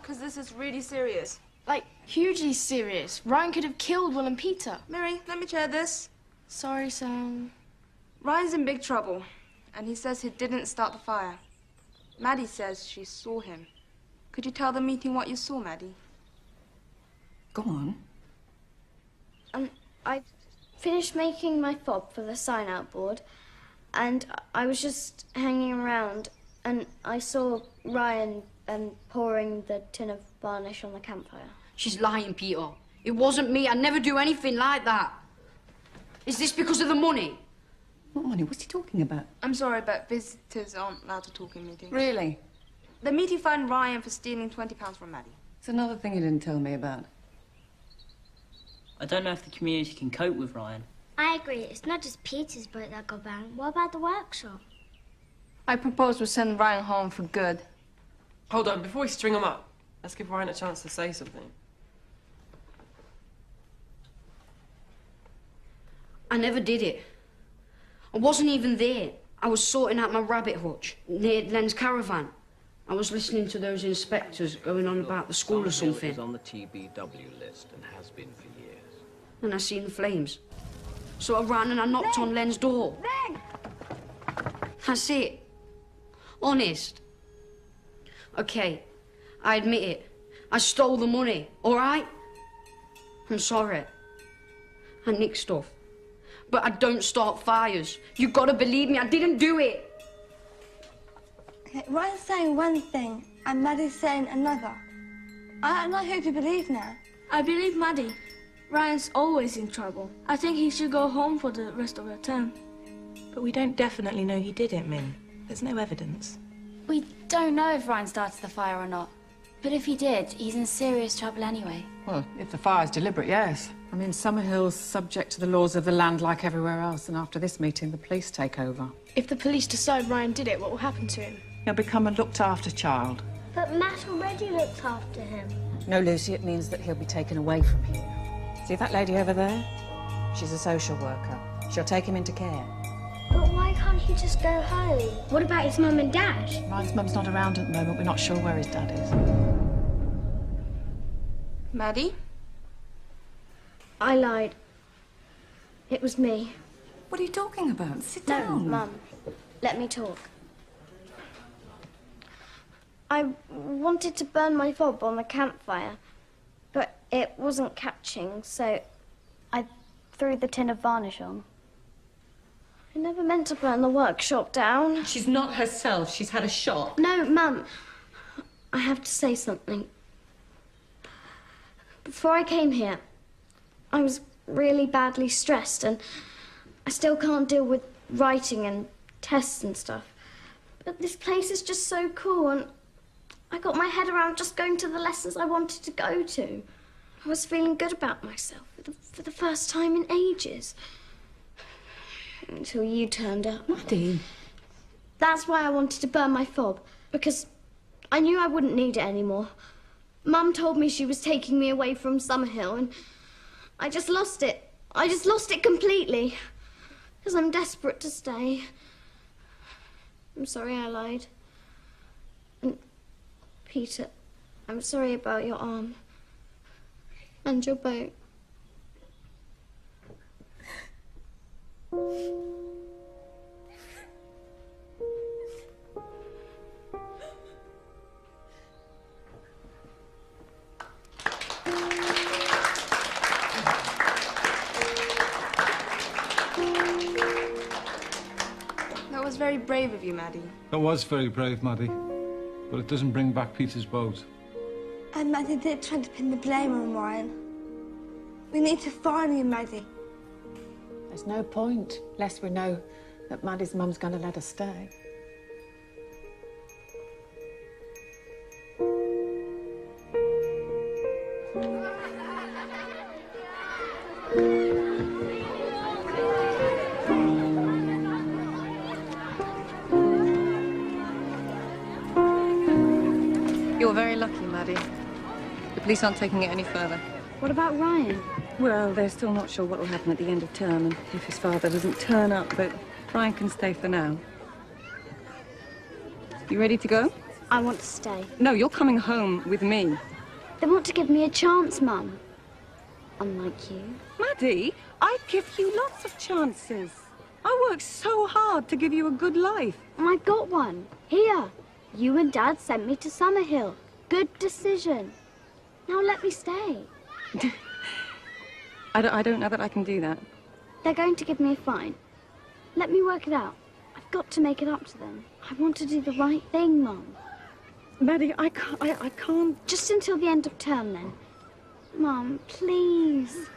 Because this is really serious. Like, hugely serious. Ryan could have killed Will and Peter. Mary, let me chair this. Sorry, Sam. Ryan's in big trouble, and he says he didn't start the fire. Maddie says she saw him. Could you tell the meeting what you saw, Maddie? Go on. I finished making my fob for the sign-out board, and I was just hanging around, and I saw Ryan pouring the tin of varnish on the campfire. She's lying, Peter. It wasn't me. I'd never do anything like that. Is this because of the money? What money? What's he talking about? I'm sorry, but visitors aren't allowed to talk in meetings. Really? The meeting fined Ryan for stealing £20 from Maddie. It's another thing you didn't tell me about. I don't know if the community can cope with Ryan. I agree. It's not just Peter's boat that got banned. What about the workshop? I propose we send Ryan home for good. Hold on, before we string him up, let's give Ryan a chance to say something. I never did it. I wasn't even there. I was sorting out my rabbit hutch near Len's caravan. I was listening to those inspectors going on about the school or something. Is on the TBW list and has been for years. And I seen the flames. So I ran and I knocked on Len's door. Len! That's it. Honest. Okay, I admit it. I stole the money, all right? I'm sorry. I nicked stuff. But I don't start fires. You gotta believe me, I didn't do it. Okay, Ryan's saying one thing and Maddie's saying another. I don't know who to believe now. I believe Maddie. Ryan's always in trouble. I think he should go home for the rest of the term. But we don't definitely know he did it, Min. There's no evidence. We don't know if Ryan started the fire or not. But if he did, he's in serious trouble anyway. Well, if the fire's deliberate, yes. I mean, Summerhill's subject to the laws of the land like everywhere else, and after this meeting, the police take over. If the police decide Ryan did it, what will happen to him? He'll become a looked-after child. But Matt already looks after him. No, Lucy, it means that he'll be taken away from here. See that lady over there? She's a social worker. She'll take him into care. But why can't he just go home? What about his mum and dad? Ryan's mum's not around at the moment. We're not sure where his dad is. Maddie? I lied. It was me. What are you talking about? Sit No, down. Mum. Let me talk. I wanted to burn my fob on the campfire, but it wasn't catching, so I threw the tin of varnish on. I never meant to burn the workshop down. She's not herself. She's had a shock. No, Mum. I have to say something. Before I came here, I was really badly stressed, and I still can't deal with writing and tests and stuff. But this place is just so cool, and I got my head around just going to the lessons I wanted to go to. I was feeling good about myself for the first time in ages. Until you turned up. Maddie. That's why I wanted to burn my fob, because I knew I wouldn't need it anymore. Mum told me she was taking me away from Summerhill, and I just lost it. I just lost it completely, because I'm desperate to stay. I'm sorry I lied. And Peter, I'm sorry about your arm and your boat. That was very brave of you, Maddie. That was very brave, Maddie. But it doesn't bring back Peter's boat. And Maddie did try to pin the blame on Ryan. We need to find you, Maddie. There's no point, lest we know that Maddie's mum's going to let her stay. You're very lucky, Maddie. The police aren't taking it any further. What about Ryan? Well, they're still not sure what will happen at the end of term and if his father doesn't turn up, but Ryan can stay for now. You ready to go? I want to stay. No, you're coming home with me. They want to give me a chance, Mum. Unlike you. Maddie, I give you lots of chances. I worked so hard to give you a good life. I got one. Here. You and Dad sent me to Summerhill. Good decision. Now let me stay. I don't know that I can do that. They're going to give me a fine. Let me work it out. I've got to make it up to them. I want to do the right thing, Mum. Maddie, I can't... Just until the end of term, then. Mum, please.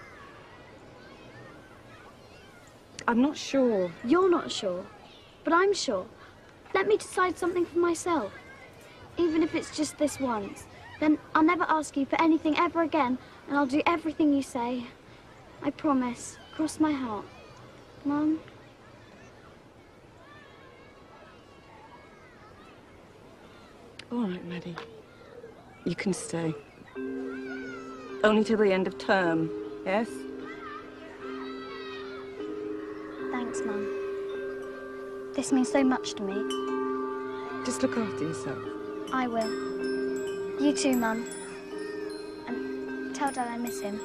I'm not sure. You're not sure, but I'm sure. Let me decide something for myself. Even if it's just this once. Then I'll never ask you for anything ever again, and I'll do everything you say. I promise. Cross my heart. Mum? All right, Maddie. You can stay. Only till the end of term, yes? Thanks, Mum. This means so much to me. Just look after yourself. I will. You too, Mum. And tell Dad I miss him.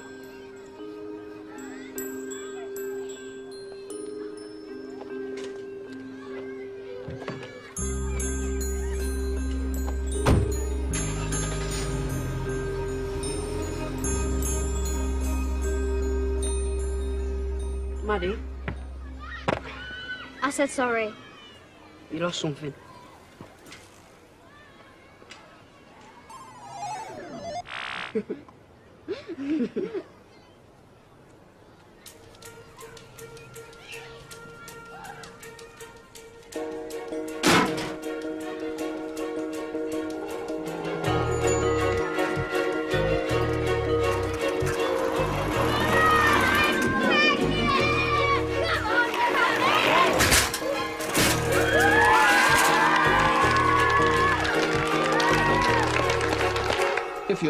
Maddie, I said sorry. you lost something.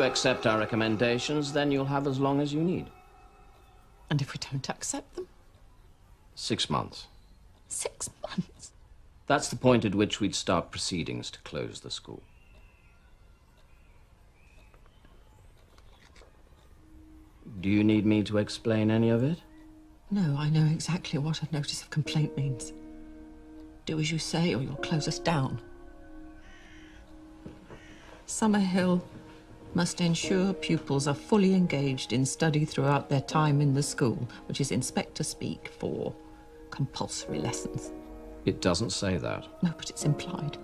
you accept our recommendations, then you'll have as long as you need. And if we don't accept them? 6 months. 6 months? That's the point at which we'd start proceedings to close the school. Do you need me to explain any of it? No, I know exactly what a notice of complaint means. Do as you say or you'll close us down. Summerhill must ensure pupils are fully engaged in study throughout their time in the school, which is inspector speak for compulsory lessons. It doesn't say that. No, but it's implied.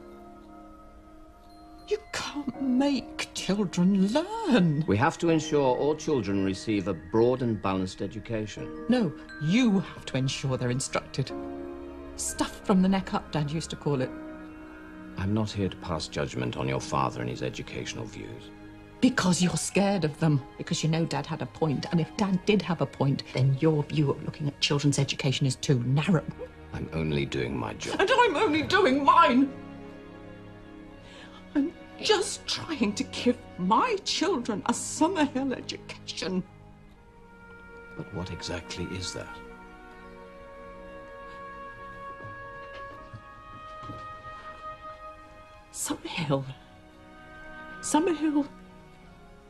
You can't make children learn. We have to ensure all children receive a broad and balanced education. No, you have to ensure they're instructed. Stuff from the neck up, Dad used to call it. I'm not here to pass judgment on your father and his educational views. Because you're scared of them. Because you know Dad had a point. And if Dad did have a point, then your view of looking at children's education is too narrow. I'm only doing my job. And I'm only doing mine. I'm just trying to give my children a Summerhill education. But what exactly is that? Summerhill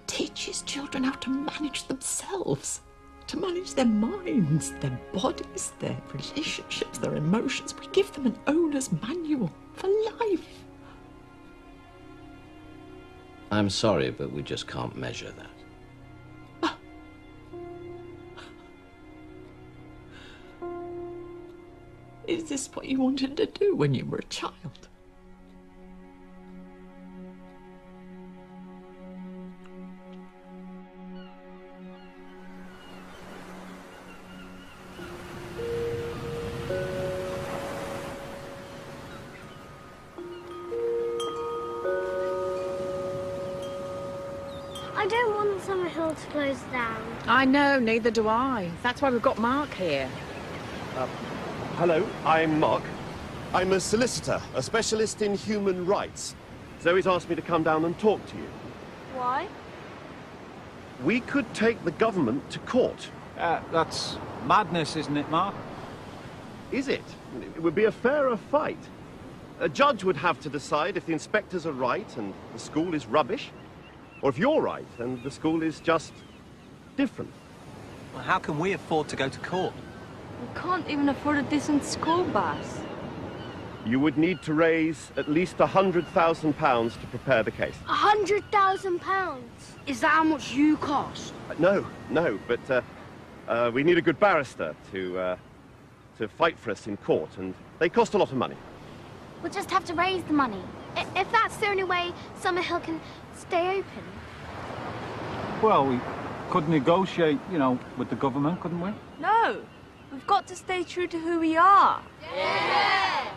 teaches children how to manage themselves, to manage their minds, their bodies, their relationships, their emotions. We give them an owner's manual for life. I'm sorry, but we just can't measure that. Is this what you wanted to do when you were a child? I don't want Summerhill to close down. I know, neither do I. That's why we've got Mark here. Hello, I'm Mark. I'm a solicitor, a specialist in human rights. Zoe's asked me to come down and talk to you. Why? We could take the government to court. That's madness, isn't it, Mark? Is it? It would be a fairer fight. A judge would have to decide if the inspectors are right and the school is rubbish, or if you're right and the school is just different. Well, how can we afford to go to court? We can't even afford a decent school bus. You would need to raise at least £100,000 to prepare the case. £100,000? Is that how much you cost? No, but we need a good barrister to fight for us in court, and they cost a lot of money. We'll just have to raise the money. If that's the only way Summerhill can stay open. Well, we could negotiate, you know, with the government, couldn't we? No, we've got to stay true to who we are. Yeah!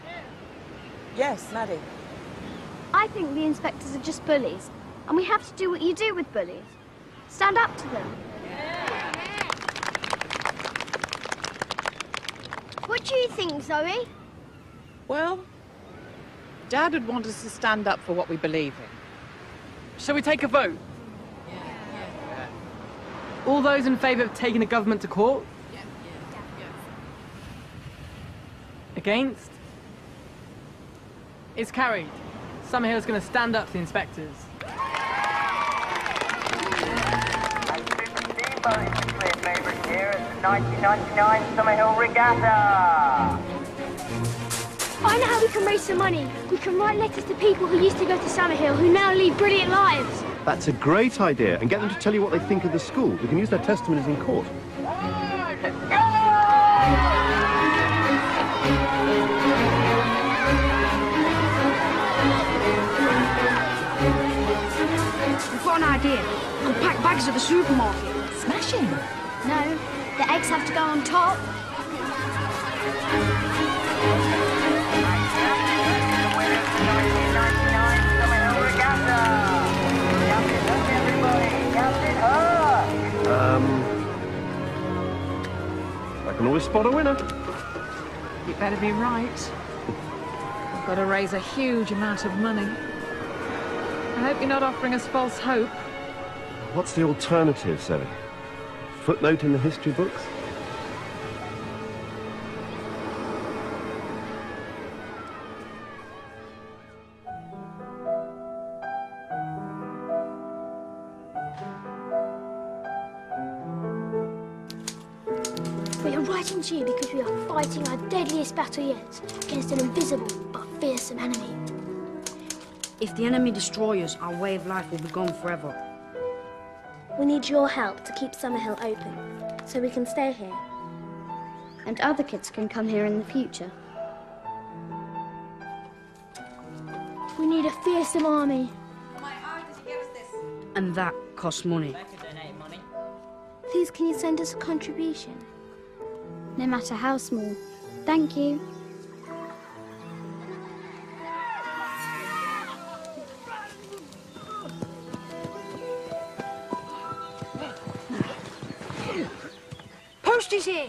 Yes, Maddie. I think the inspectors are just bullies, and we have to do what you do with bullies. Stand up to them. What do you think, Zoe? Well, Dad would want us to stand up for what we believe in. Shall we take a vote? Yeah. All those in favour of taking the government to court? Yeah. Against? It's carried. Summerhill's going to stand up to the inspectors. Favourite here is the 1999 Summerhill Regatta. I know how we can raise some money. We can write letters to people who used to go to Summerhill who now lead brilliant lives. That's a great idea, and get them to tell you what they think of the school. We can use their testimonies in court. We've got an idea. We'll pack bags at the supermarket. Smashing. No, the eggs have to go on top. I can always spot a winner. You better be right. We've got to raise a huge amount of money. I hope you're not offering us false hope. What's the alternative, Sally? Footnote in the history books? We are writing to you because we are fighting our deadliest battle yet against an invisible but fearsome enemy. If the enemy destroys us, our way of life will be gone forever. We need your help to keep Summerhill open, so we can stay here. And other kids can come here in the future. We need a fearsome army. And that costs money. Please, can you send us a contribution? No matter how small. Thank you. Post is here.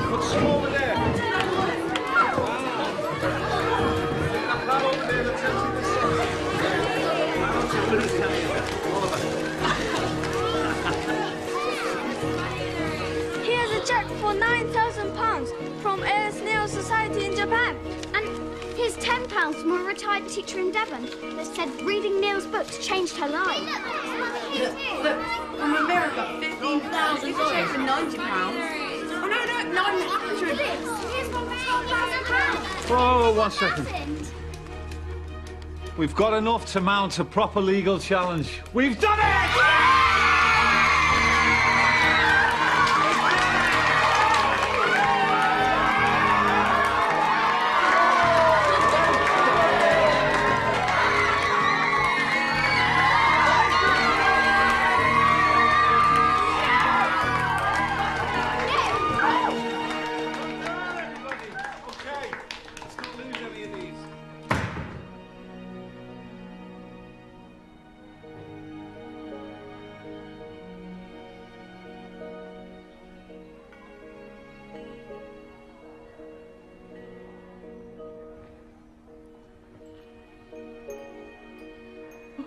What's over there? Here's a check for £9,000 from a snail society in Japan. And here's £10 from a retired teacher in Devon that said reading Neil's books changed her life. Look, from America, $15,000 for £90. Oh, no, 900. Here's one for £12,000. Whoa, 1 second. We've got enough to mount a proper legal challenge. We've done it!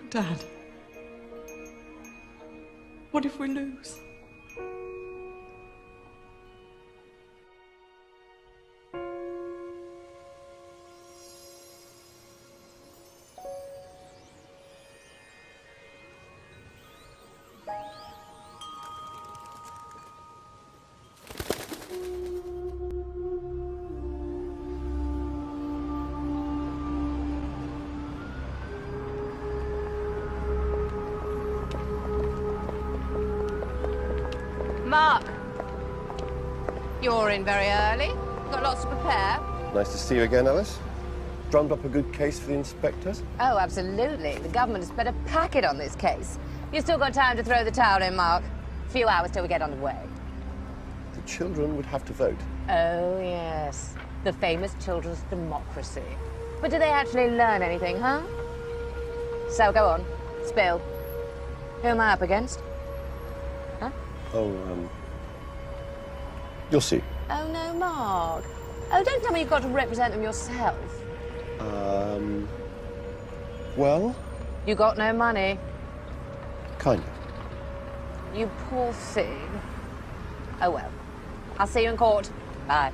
Dad, what if we lose? Mark, you're in very early. Got lots to prepare. Nice to see you again, Alice. Drummed up a good case for the inspectors? Oh, absolutely. The government has spent a packet on this case. You've still got time to throw the towel in, Mark. A few hours till we get underway. The children would have to vote. Oh, yes. The famous children's democracy. But do they actually learn anything, huh? So, go on. Spill. Who am I up against? Huh? Oh, you'll see. Oh, no, Mark. Oh, don't tell me you've got to represent them yourself. Well? You got no money. Kind of. You poor thing. Oh, well. I'll see you in court. Bye.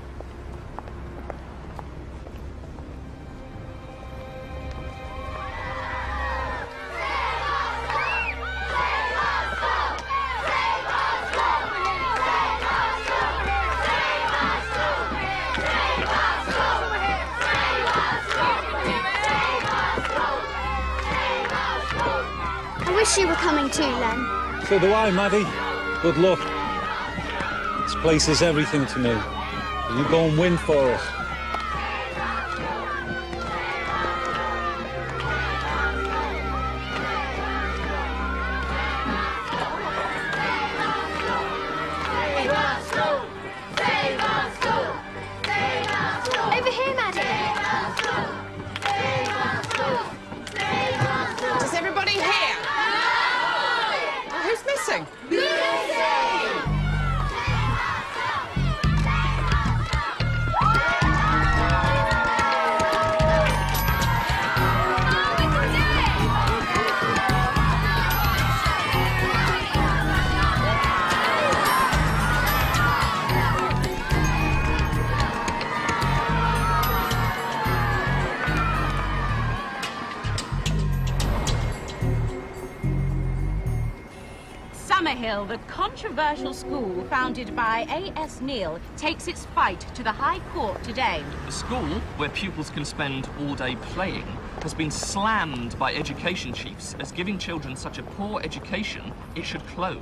I wish you were coming too, Len. So do I, Maddie. Good luck. This place is everything to me. You go and win for us. Over here, Maddie. Is everybody here? Summerhill, the controversial school founded by A.S. Neal, takes its fight to the High Court today. The school, where pupils can spend all day playing, has been slammed by education chiefs as giving children such a poor education it should close.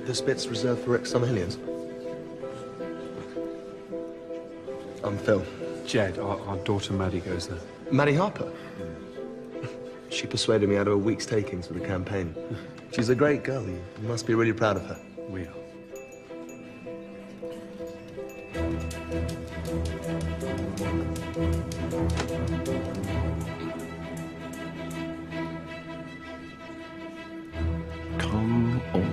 This bit's reserved for ex-Summerhillians. I'm Phil. Jed, our daughter Maddie goes there. Maddie Harper? She persuaded me out of a week's takings for the campaign. She's a great girl. You must be really proud of her. We are. Come on.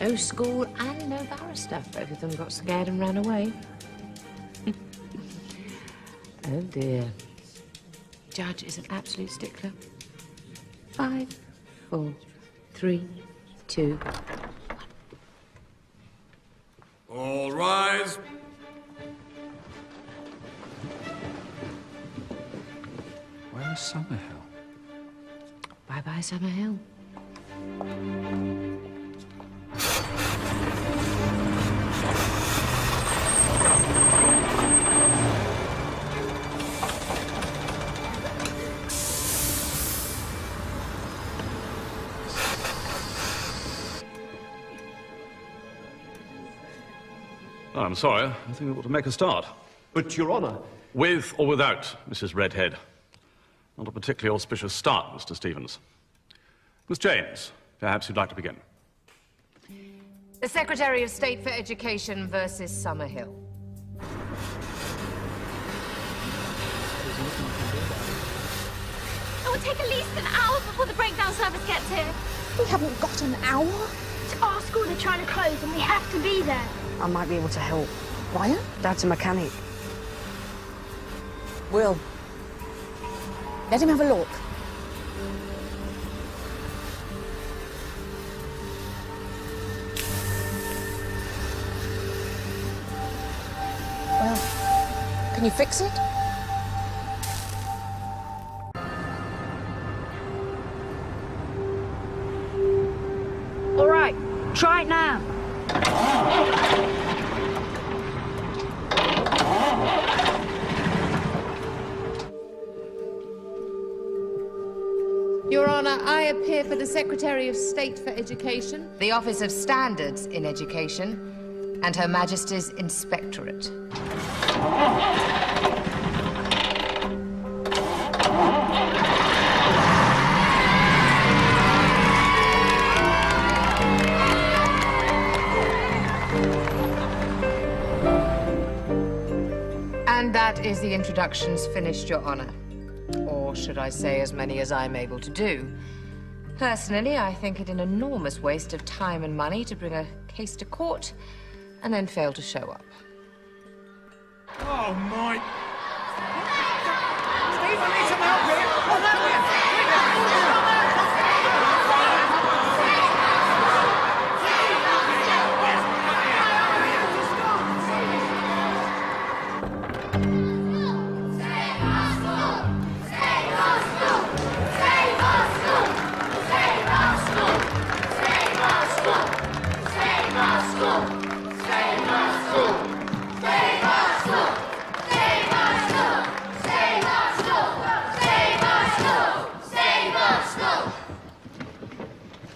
No school and no barrister. Both of them got scared and ran away. Oh dear. Judge is an absolute stickler. 5, 4, 3, 2, 1. All rise. Where is Summerhill? Bye-bye, Summerhill. I'm sorry. I think we ought to make a start. But, Your Honour... With or without Mrs. Redhead. Not a particularly auspicious start, Mr. Stevens. Miss James, perhaps you'd like to begin. The Secretary of State for Education versus Summerhill. It will take at least an hour before the breakdown service gets here. We haven't got an hour. It's our school they're trying to close and we have to be there. I might be able to help. Why? Dad's a mechanic. Will, let him have a look. Well, can you fix it? All right, try it now. Your Honour, I appear for the Secretary of State for Education, the Office of Standards in Education, and Her Majesty's Inspectorate. And that is the introductions finished, Your Honour. Or should I say as many as I'm able to do. Personally, I think it an enormous waste of time and money to bring a case to court and then fail to show up. Oh, my... Steve, I need some help here.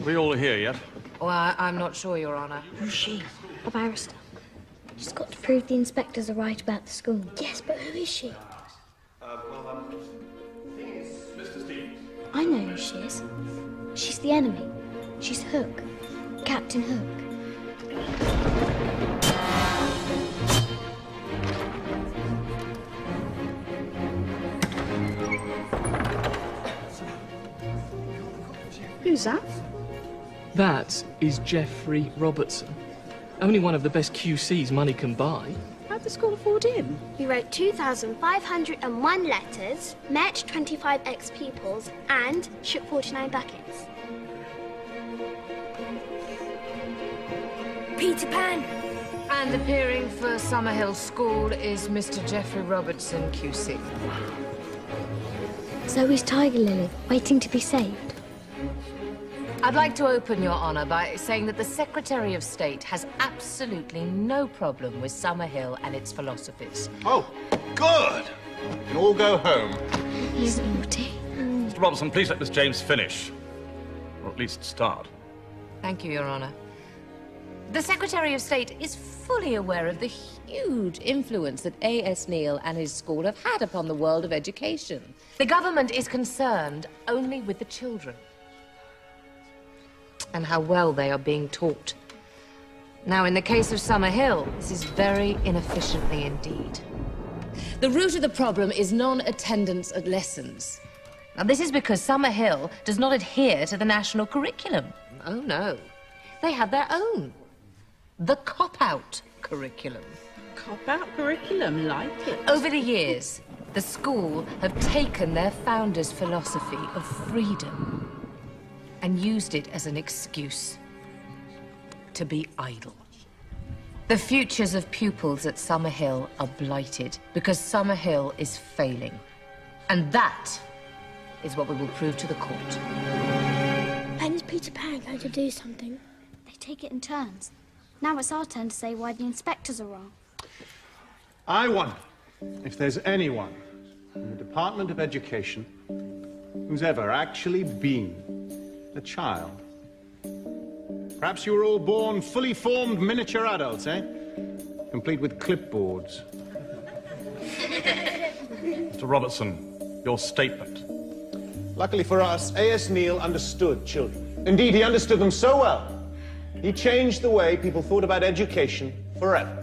Are we all here yet? Well, I'm not sure, Your Honour. Who's she? A barrister. She's got to prove the inspectors are right about the school. Yes, but who is she? Mr. Stevens. I know who she is. She's the enemy. She's Hook. Captain Hook. Who's that? That is Geoffrey Robertson. Only one of the best QCs money can buy. How'd the school afford him? He wrote 2,501 letters, met 25 ex-pupils, and shook 49 buckets. Peter Pan! And appearing for Summerhill School is Mr. Geoffrey Robertson, QC. Zoe's tiger lily, waiting to be saved. I'd like to open, Your Honour, by saying that the Secretary of State has absolutely no problem with Summerhill and its philosophies. Oh, good. We can all go home. He's naughty. Mr. Robertson, please let Miss James finish. Or at least start. Thank you, Your Honour. The Secretary of State is fully aware of the huge influence that A.S. Neil and his school have had upon the world of education. The government is concerned only with the children and how well they are being taught. Now, in the case of Summerhill, this is very inefficiently indeed. The root of the problem is non-attendance at lessons. Now, this is because Summerhill does not adhere to the national curriculum. Oh, no. They have their own. The cop-out curriculum. Cop-out curriculum, like it. Over the years, the school have taken their founders' philosophy of freedom and used it as an excuse to be idle. The futures of pupils at Summerhill are blighted because Summerhill is failing. And that is what we will prove to the court. When is Peter Pan going to do something? They take it in turns. Now it's our turn to say why the inspectors are wrong. I wonder if there's anyone in the Department of Education who's ever actually been a child. Perhaps you were all born fully formed miniature adults, eh? Complete with clipboards. Mr. Robertson, your statement. Luckily for us, A.S. Neil understood children. Indeed, he understood them so well, he changed the way people thought about education forever.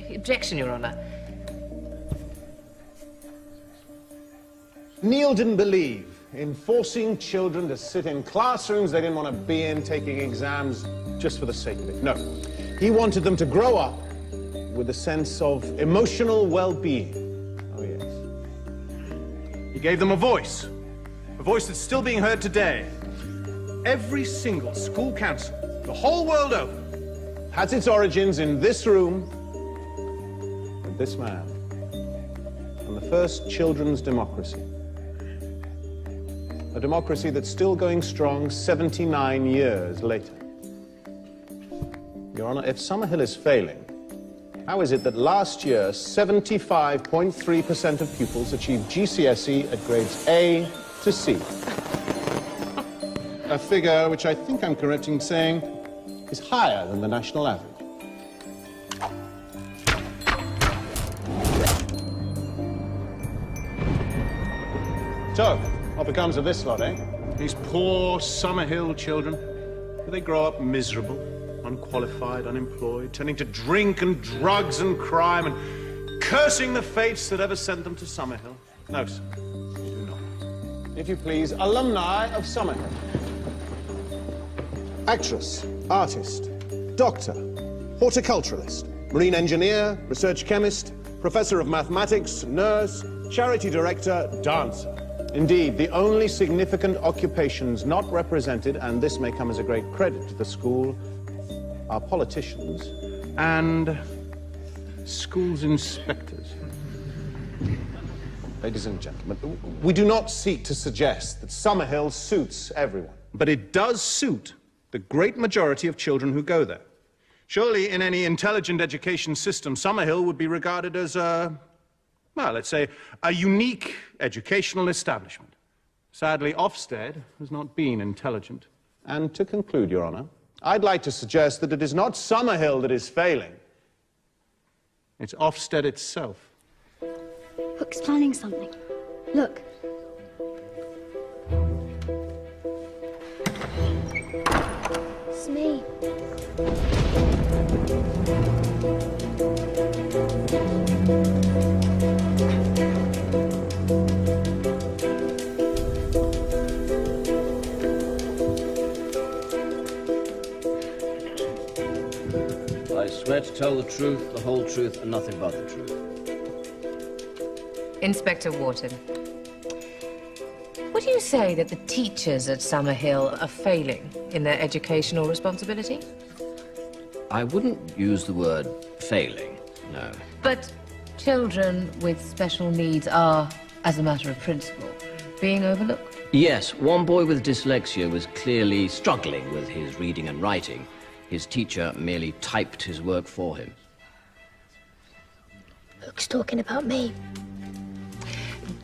Objection, Your Honour. Neil didn't believe in forcing children to sit in classrooms they didn't want to be in, taking exams just for the sake of it. No, he wanted them to grow up with a sense of emotional well-being. Oh, yes. He gave them a voice that's still being heard today. Every single school council, the whole world over, has its origins in this room with this man, and the first children's democracy. A democracy that's still going strong 79 years later. Your Honor, if Summerhill is failing, how is it that last year 75.3% of pupils achieved GCSE at grades A to C? A figure which I think I'm correct in saying is higher than the national average. So, what becomes of this lot, eh? These poor Summerhill children, they grow up miserable, unqualified, unemployed, turning to drink and drugs and crime and cursing the fates that ever sent them to Summerhill. No, sir, they do not. If you please, alumni of Summerhill. Actress, artist, doctor, horticulturalist, marine engineer, research chemist, professor of mathematics, nurse, charity director, dancer. Indeed, the only significant occupations not represented, and this may come as a great credit to the school, are politicians and schools inspectors. Ladies and gentlemen, we do not seek to suggest that Summerhill suits everyone. But it does suit the great majority of children who go there. Surely, in any intelligent education system, Summerhill would be regarded as a, well, let's say, a unique educational establishment. Sadly, Ofsted has not been intelligent. And to conclude, Your Honor, I'd like to suggest that it is not Summerhill that is failing. It's Ofsted itself. Hook's planning something. Look. It's me. tell the truth, the whole truth, and nothing but the truth. Inspector Wharton, would you say that the teachers at Summerhill are failing in their educational responsibility? I wouldn't use the word failing, no. But children with special needs are, as a matter of principle, being overlooked? Yes, one boy with dyslexia was clearly struggling with his reading and writing. His teacher merely typed his work for him. Luke's talking about me.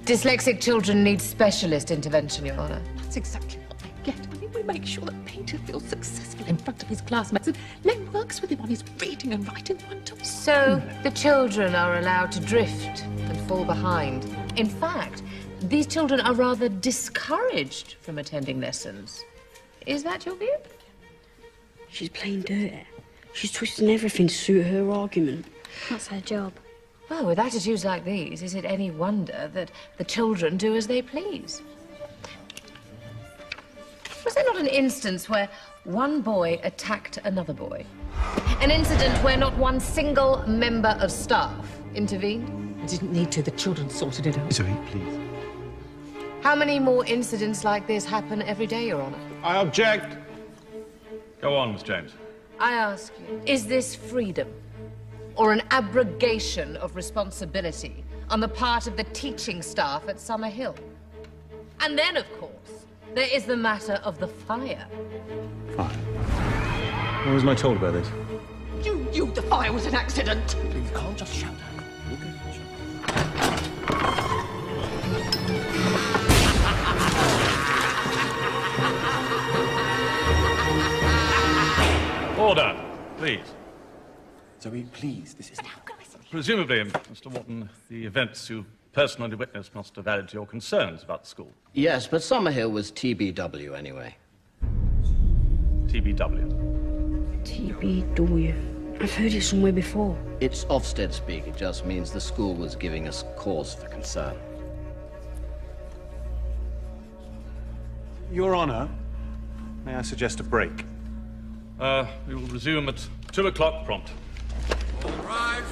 Dyslexic children need specialist intervention, Your Honour. That's exactly what they get. I mean, we make sure that Peter feels successful in front of his classmates, and Len works with him on his reading and writing one-to-one. So the children are allowed to drift and fall behind. In fact, these children are rather discouraged from attending lessons. Is that your view? She's playing dirty. She's twisting everything to suit her argument. That's her job. Well, with attitudes like these, is it any wonder that the children do as they please? Was there not an instance where one boy attacked another boy? An incident where not one single member of staff intervened? I didn't need to. The children sorted it out. Zoe, please. How many more incidents like this happen every day, Your Honour? I object. Go on, Miss James. I ask you, is this freedom or an abrogation of responsibility on the part of the teaching staff at Summerhill? And then, of course, there is the matter of the fire. Fire? When was I told about this? You knew the fire was an accident. You can't just shout. Order, please. Zoe, please, this is... Presumably, Mr. Wharton, the events you personally witnessed must have added to your concerns about the school. Yes, but Summerhill was TBW anyway. TBW? TBW. I've heard it somewhere before. It's Ofsted speak. It just means the school was giving us cause for concern. Your Honour, may I suggest a break? We will resume at 2 o'clock prompt. All rise.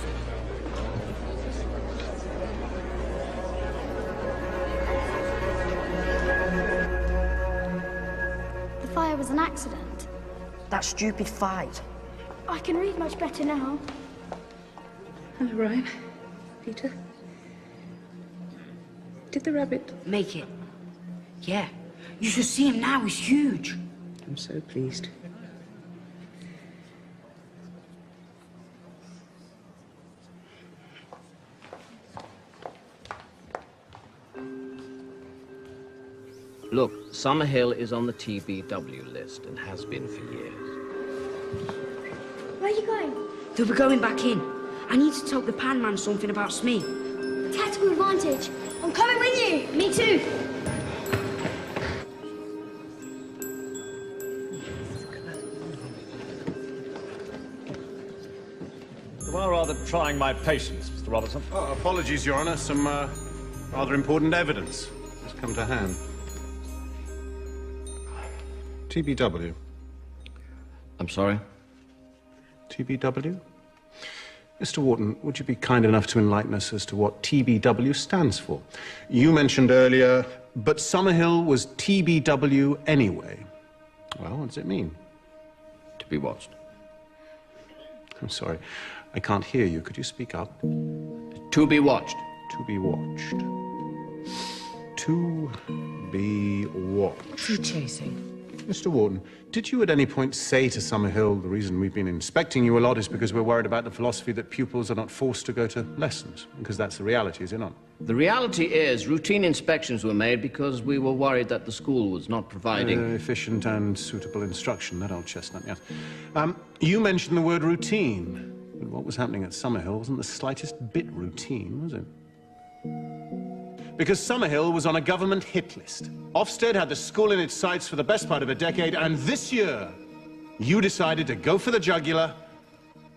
The fire was an accident. That stupid fight. I can read much better now. Hello, Ryan. Peter. Did the rabbit make it? Yeah. You should see him now. He's huge. I'm so pleased. Look, Summerhill is on the TBW list and has been for years. Where are you going? They'll be going back in. I need to tell the pan man something about Smee. Tactical advantage. I'm coming with you. Me too. You are rather trying my patience, Mr. Robertson. Oh, apologies, Your Honour. Some rather important evidence has come to hand. TBW. I'm sorry? TBW? Mr. Wharton, would you be kind enough to enlighten us as to what TBW stands for? You mentioned earlier, but Summerhill was TBW anyway. Well, what does it mean? To be watched. I'm sorry, I can't hear you. Could you speak up? To be watched. To be watched. To be watched. True chasing. Mr. Wharton, did you at any point say to Summerhill the reason we've been inspecting you a lot is because we're worried about the philosophy that pupils are not forced to go to lessons? Because that's the reality, is it not? The reality is routine inspections were made because we were worried that the school was not providing... efficient and suitable instruction, that old chestnut, yes. You mentioned the word routine. But what was happening at Summerhill wasn't the slightest bit routine, was it? Because Summerhill was on a government hit list. Ofsted had the school in its sights for the best part of a decade, and this year, you decided to go for the jugular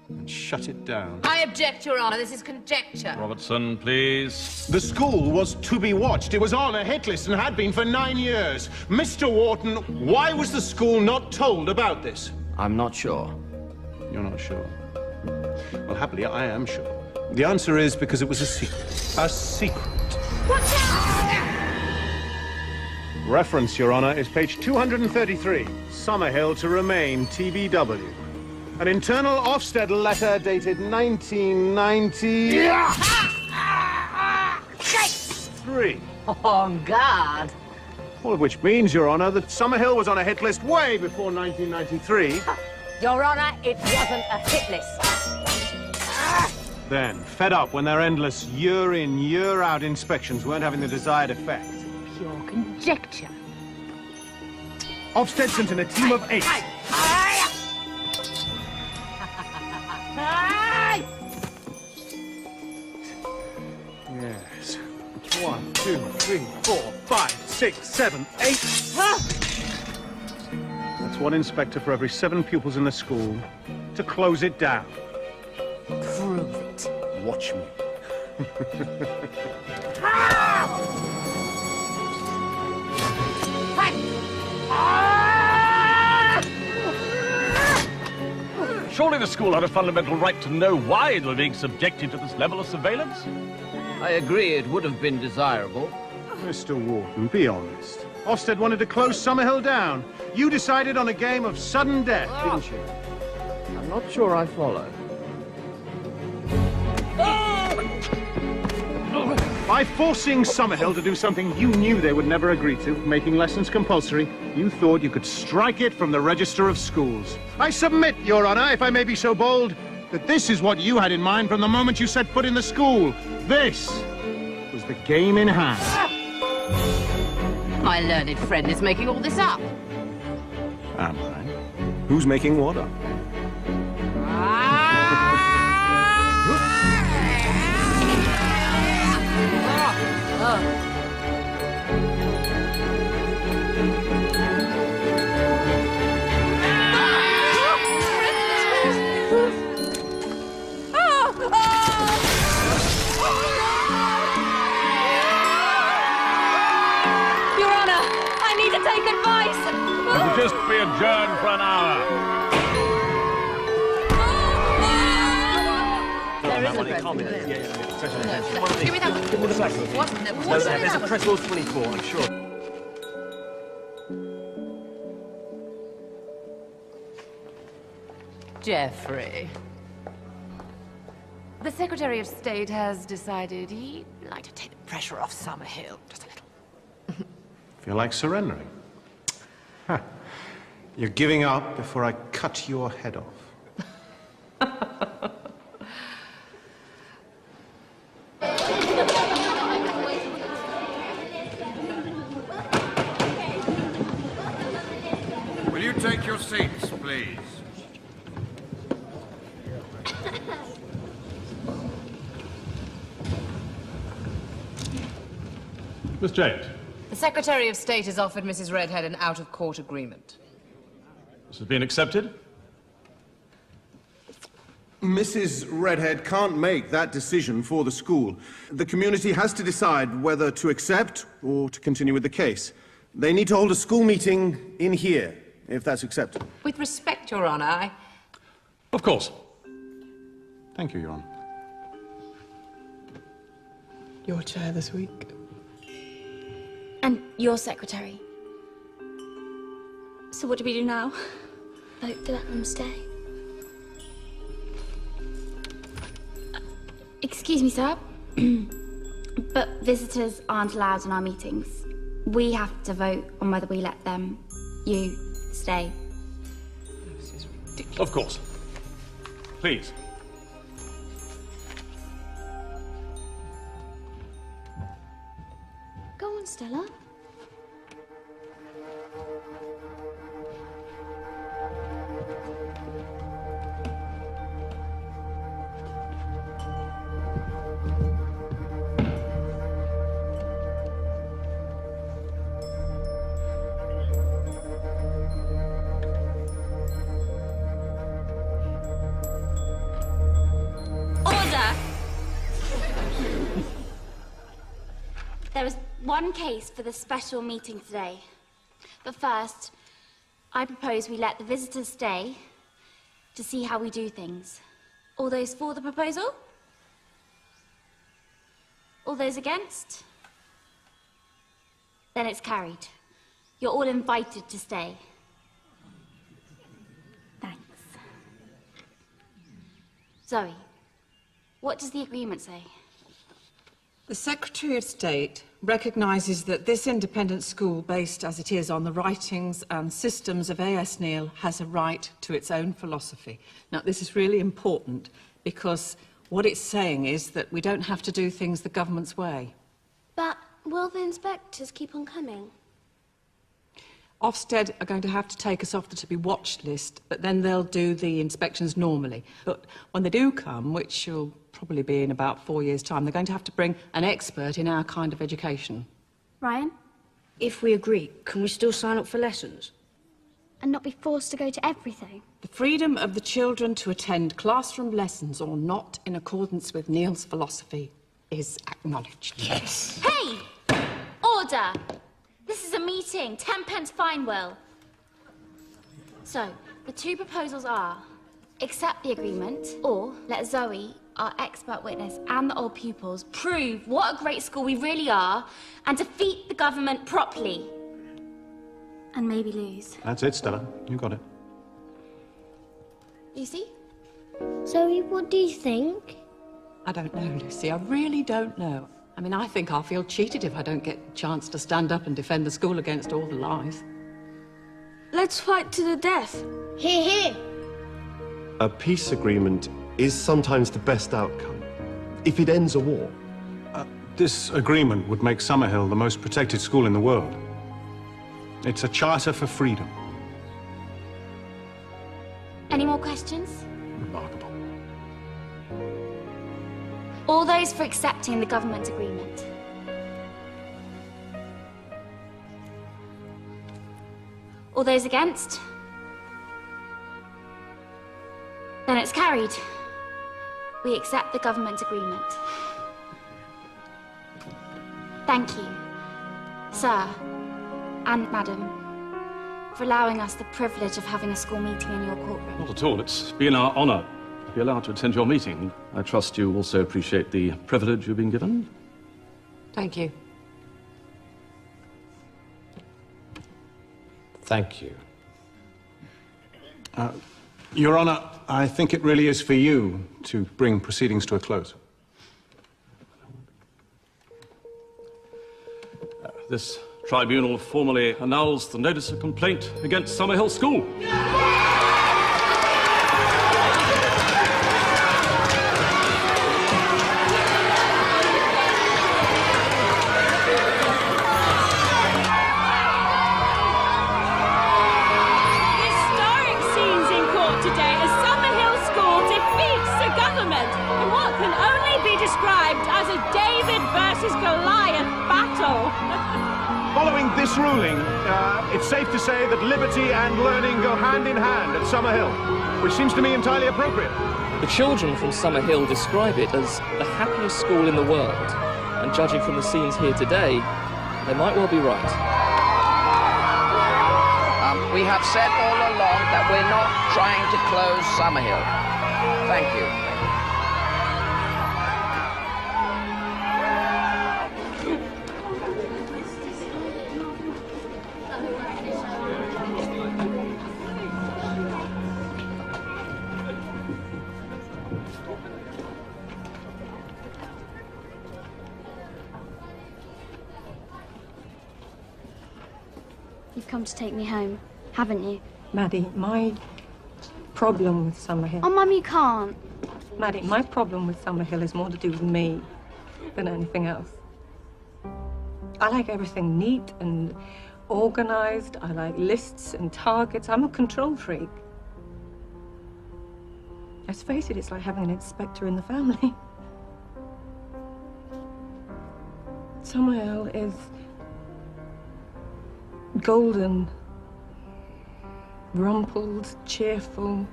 and shut it down. I object, Your Honour. This is conjecture. Robertson, please. The school was to be watched. It was on a hit list and had been for 9 years. Mr. Wharton, why was the school not told about this? I'm not sure. You're not sure? Well, happily, I am sure. The answer is because it was a secret. A secret. Watch out! Reference, Your Honor, is page 233. Summerhill to remain TBW. An internal Ofsted letter dated 1993. On guard. All of which means, Your Honor, that Summerhill was on a hit list way before 1993. Your Honor, it wasn't a hit list. Then, fed up when their endless year-in, year-out inspections weren't having the desired effect, Pure conjecture. Ofsted sent in a team of 8. Yes. 1, 2, 3, 4, 5, 6, 7, 8. That's one inspector for every 7 pupils in the school to close it down. Prove it. Watch me. Surely the school had a fundamental right to know why they were being subjected to this level of surveillance? I agree it would have been desirable. Mr. Wharton, be honest. Ofsted wanted to close Summerhill down. You decided on a game of sudden death, didn't you? I'm not sure I follow. By forcing Summerhill to do something you knew they would never agree to, making lessons compulsory, you thought you could strike it from the register of schools. I submit, Your Honor, if I may be so bold, that this is what you had in mind from the moment you set foot in the school. This was the game in hand. My learned friend is making all this up. Am I? Who's making what up? Your Honor, I need to take advice. It'll just be adjourned for an hour. There is a press. Give me that one. Give me the black one. What? What's that? There's a press law 24, I'm sure. Jeffrey. The Secretary of State has decided he'd like to take the pressure off Summerhill just a little. Feel like surrendering? Huh. You're giving up before I cut your head off. Will you take your seats, please? Miss James, The Secretary of State has offered Mrs. Redhead an out-of-court agreement. this has been accepted? Mrs. Redhead can't make that decision for the school. The community has to decide whether to accept or to continue with the case. They need to hold a school meeting in here, if that's acceptable. With respect, Your Honor, I... Of course. Thank you, Your Honor. Your chair this week. And your secretary. So what do we do now? Vote to let them stay. Excuse me, sir. But visitors aren't allowed in our meetings. We have to vote on whether we let them, you, stay. This is ridiculous. Of course. Please. Go on, Stella. There is one case for the special meeting today. But first, I propose we let the visitors stay to see how we do things. All those for the proposal? All those against? Then it's carried. You're all invited to stay. Thanks. Zoe, what does the agreement say? The Secretary of State recognises that this independent school, based as it is on the writings and systems of A.S. Neil, has a right to its own philosophy. Now, this is really important because what it's saying is that we don't have to do things the government's way. But will the inspectors keep on coming? Ofsted are going to have to take us off the to-be-watched list, but then they'll do the inspections normally. But when they do come, which will probably be in about 4 years' time, they're going to have to bring an expert in our kind of education. Ryan? If we agree, can we still sign up for lessons? And not be forced to go to everything? The freedom of the children to attend classroom lessons or not in accordance with Neil's philosophy is acknowledged. Yes. Hey! Order! This is a meeting. 10 pence fine, Will. So, the two proposals are accept the agreement or let Zoe, our expert witness, and the old pupils prove what a great school we really are and defeat the government properly. And maybe lose. That's it, Stella. You got it. Lucy? Zoe, what do you think? I don't know, Lucy. I really don't know. I mean, I think I'll feel cheated if I don't get a chance to stand up and defend the school against all the lies. Let's fight to the death. Hear, hear. A peace agreement is sometimes the best outcome, if it ends a war. This agreement would make Summerhill the most protected school in the world. It's a charter for freedom. Any more questions? Remarkable. All those for accepting the government agreement. All those against? Then it's carried. We accept the government agreement. Thank you, sir and madam, for allowing us the privilege of having a school meeting in your courtroom. Not at all. It's been our honour to be allowed to attend your meeting. I trust you also appreciate the privilege you've been given. Thank you. Thank you. Your Honour, I think it really is for you to bring proceedings to a close. This tribunal formally annuls the notice of complaint against Summerhill School. Historic scenes in court today as Summerhill School defeats the government in what can only be described as a David versus Goliath battle. Following this ruling, it's safe to say that liberty and learning go hand in hand at Summerhill, which seems to me entirely appropriate. The children from Summerhill describe it as the happiest school in the world, and judging from the scenes here today, they might well be right. We have said all along that we're not trying to close Summerhill. Thank you. You've come to take me home, haven't you? Maddie, my problem with Summerhill... Oh, Mum, you can't. Maddie, my problem with Summerhill is more to do with me than anything else. I like everything neat and organised. I like lists and targets. I'm a control freak. Let's face it, it's like having an inspector in the family. Summerhill is golden, rumpled, cheerful,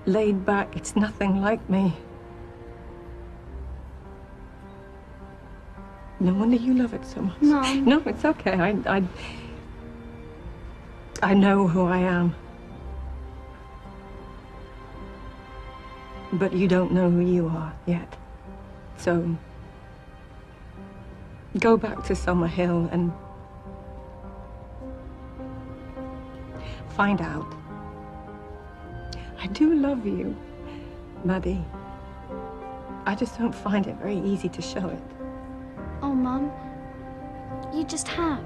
laid back. It's nothing like me. No wonder you love it so much. No. No, it's okay. I know who I am. But you don't know who you are yet. So, go back to Summerhill and find out. I do love you, Maddie. I just don't find it very easy to show it. Oh, Mum, you just have.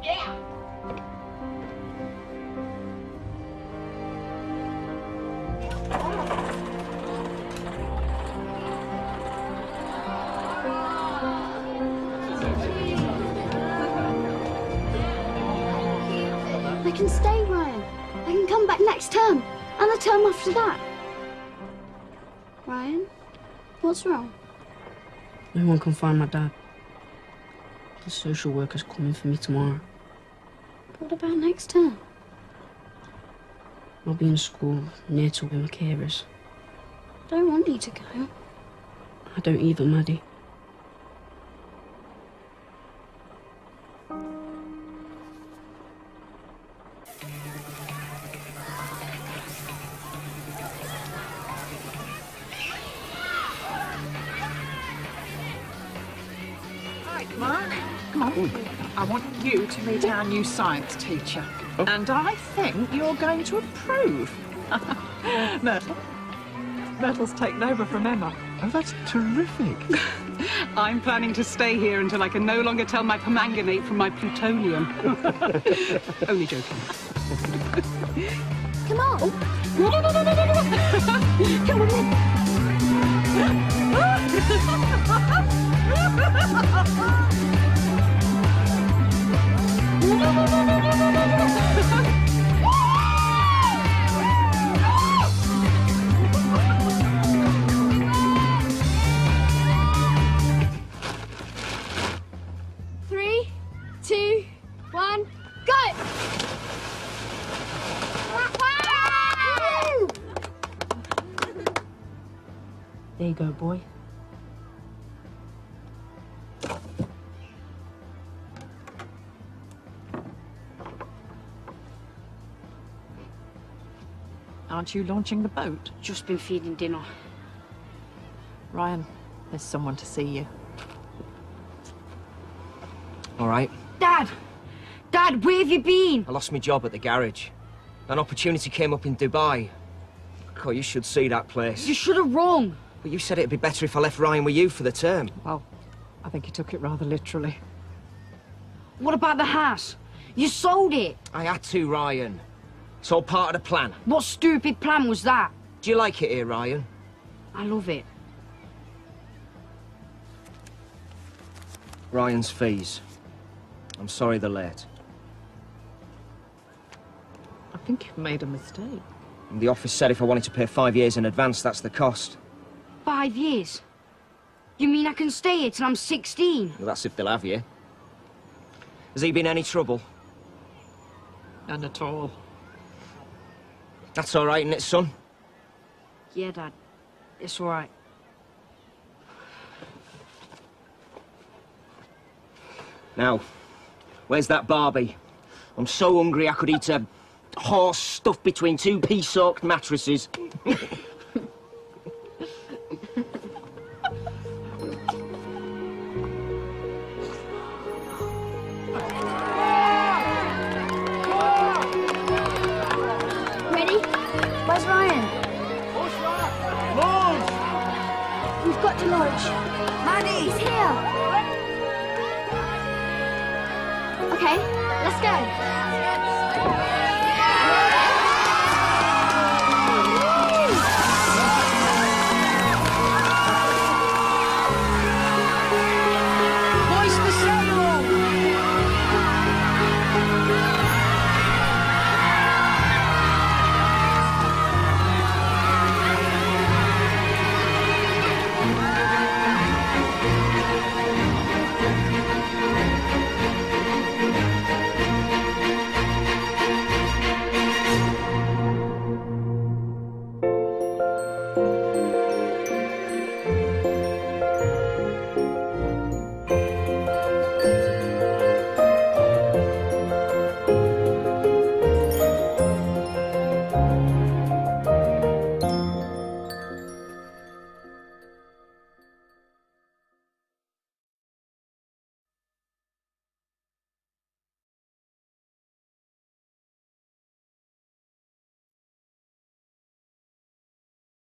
Yeah. I can stay, Ryan. I can come back next term, and the term after that. Ryan, what's wrong? No one can find my dad. The social worker's coming for me tomorrow. What about next term? I'll be in school near to where my care is. I don't want you to go. I don't either, Maddie. Mark, come on. I want you to meet our new science teacher. Oh. And I think you're going to approve. Myrtle. Myrtle's taken over from Emma. Oh, that's terrific. I'm planning to stay here until I can no longer tell my permanganate from my plutonium. Only joking. Come on. Come Three, two, one, go! There you go, boy. Aren't you launching the boat? Just been feeding dinner. Ryan, there's someone to see you. All right. Dad! Dad, where have you been? I lost my job at the garage. An opportunity came up in Dubai. God, you should see that place. You should have rung. But you said it'd be better if I left Ryan with you for the term. Well, I think you took it rather literally. What about the house? You sold it. I had to, Ryan. It's all part of the plan. What stupid plan was that? Do you like it here, Ryan? I love it. Ryan's fees. I'm sorry they're late. I think you've made a mistake. And the office said if I wanted to pay 5 years in advance, that's the cost. 5 years? You mean I can stay here till I'm 16? Well, that's if they'll have you. Has he been any trouble? None at all. That's all right, isn't it, son? Yeah, Dad. It's all right. Now, where's that Barbie? I'm so hungry I could eat a horse stuffed between 2 pea-soaked mattresses. Ready? Where's Ryan? Launch! We've got to launch. Maddie! He's here. Okay, let's go.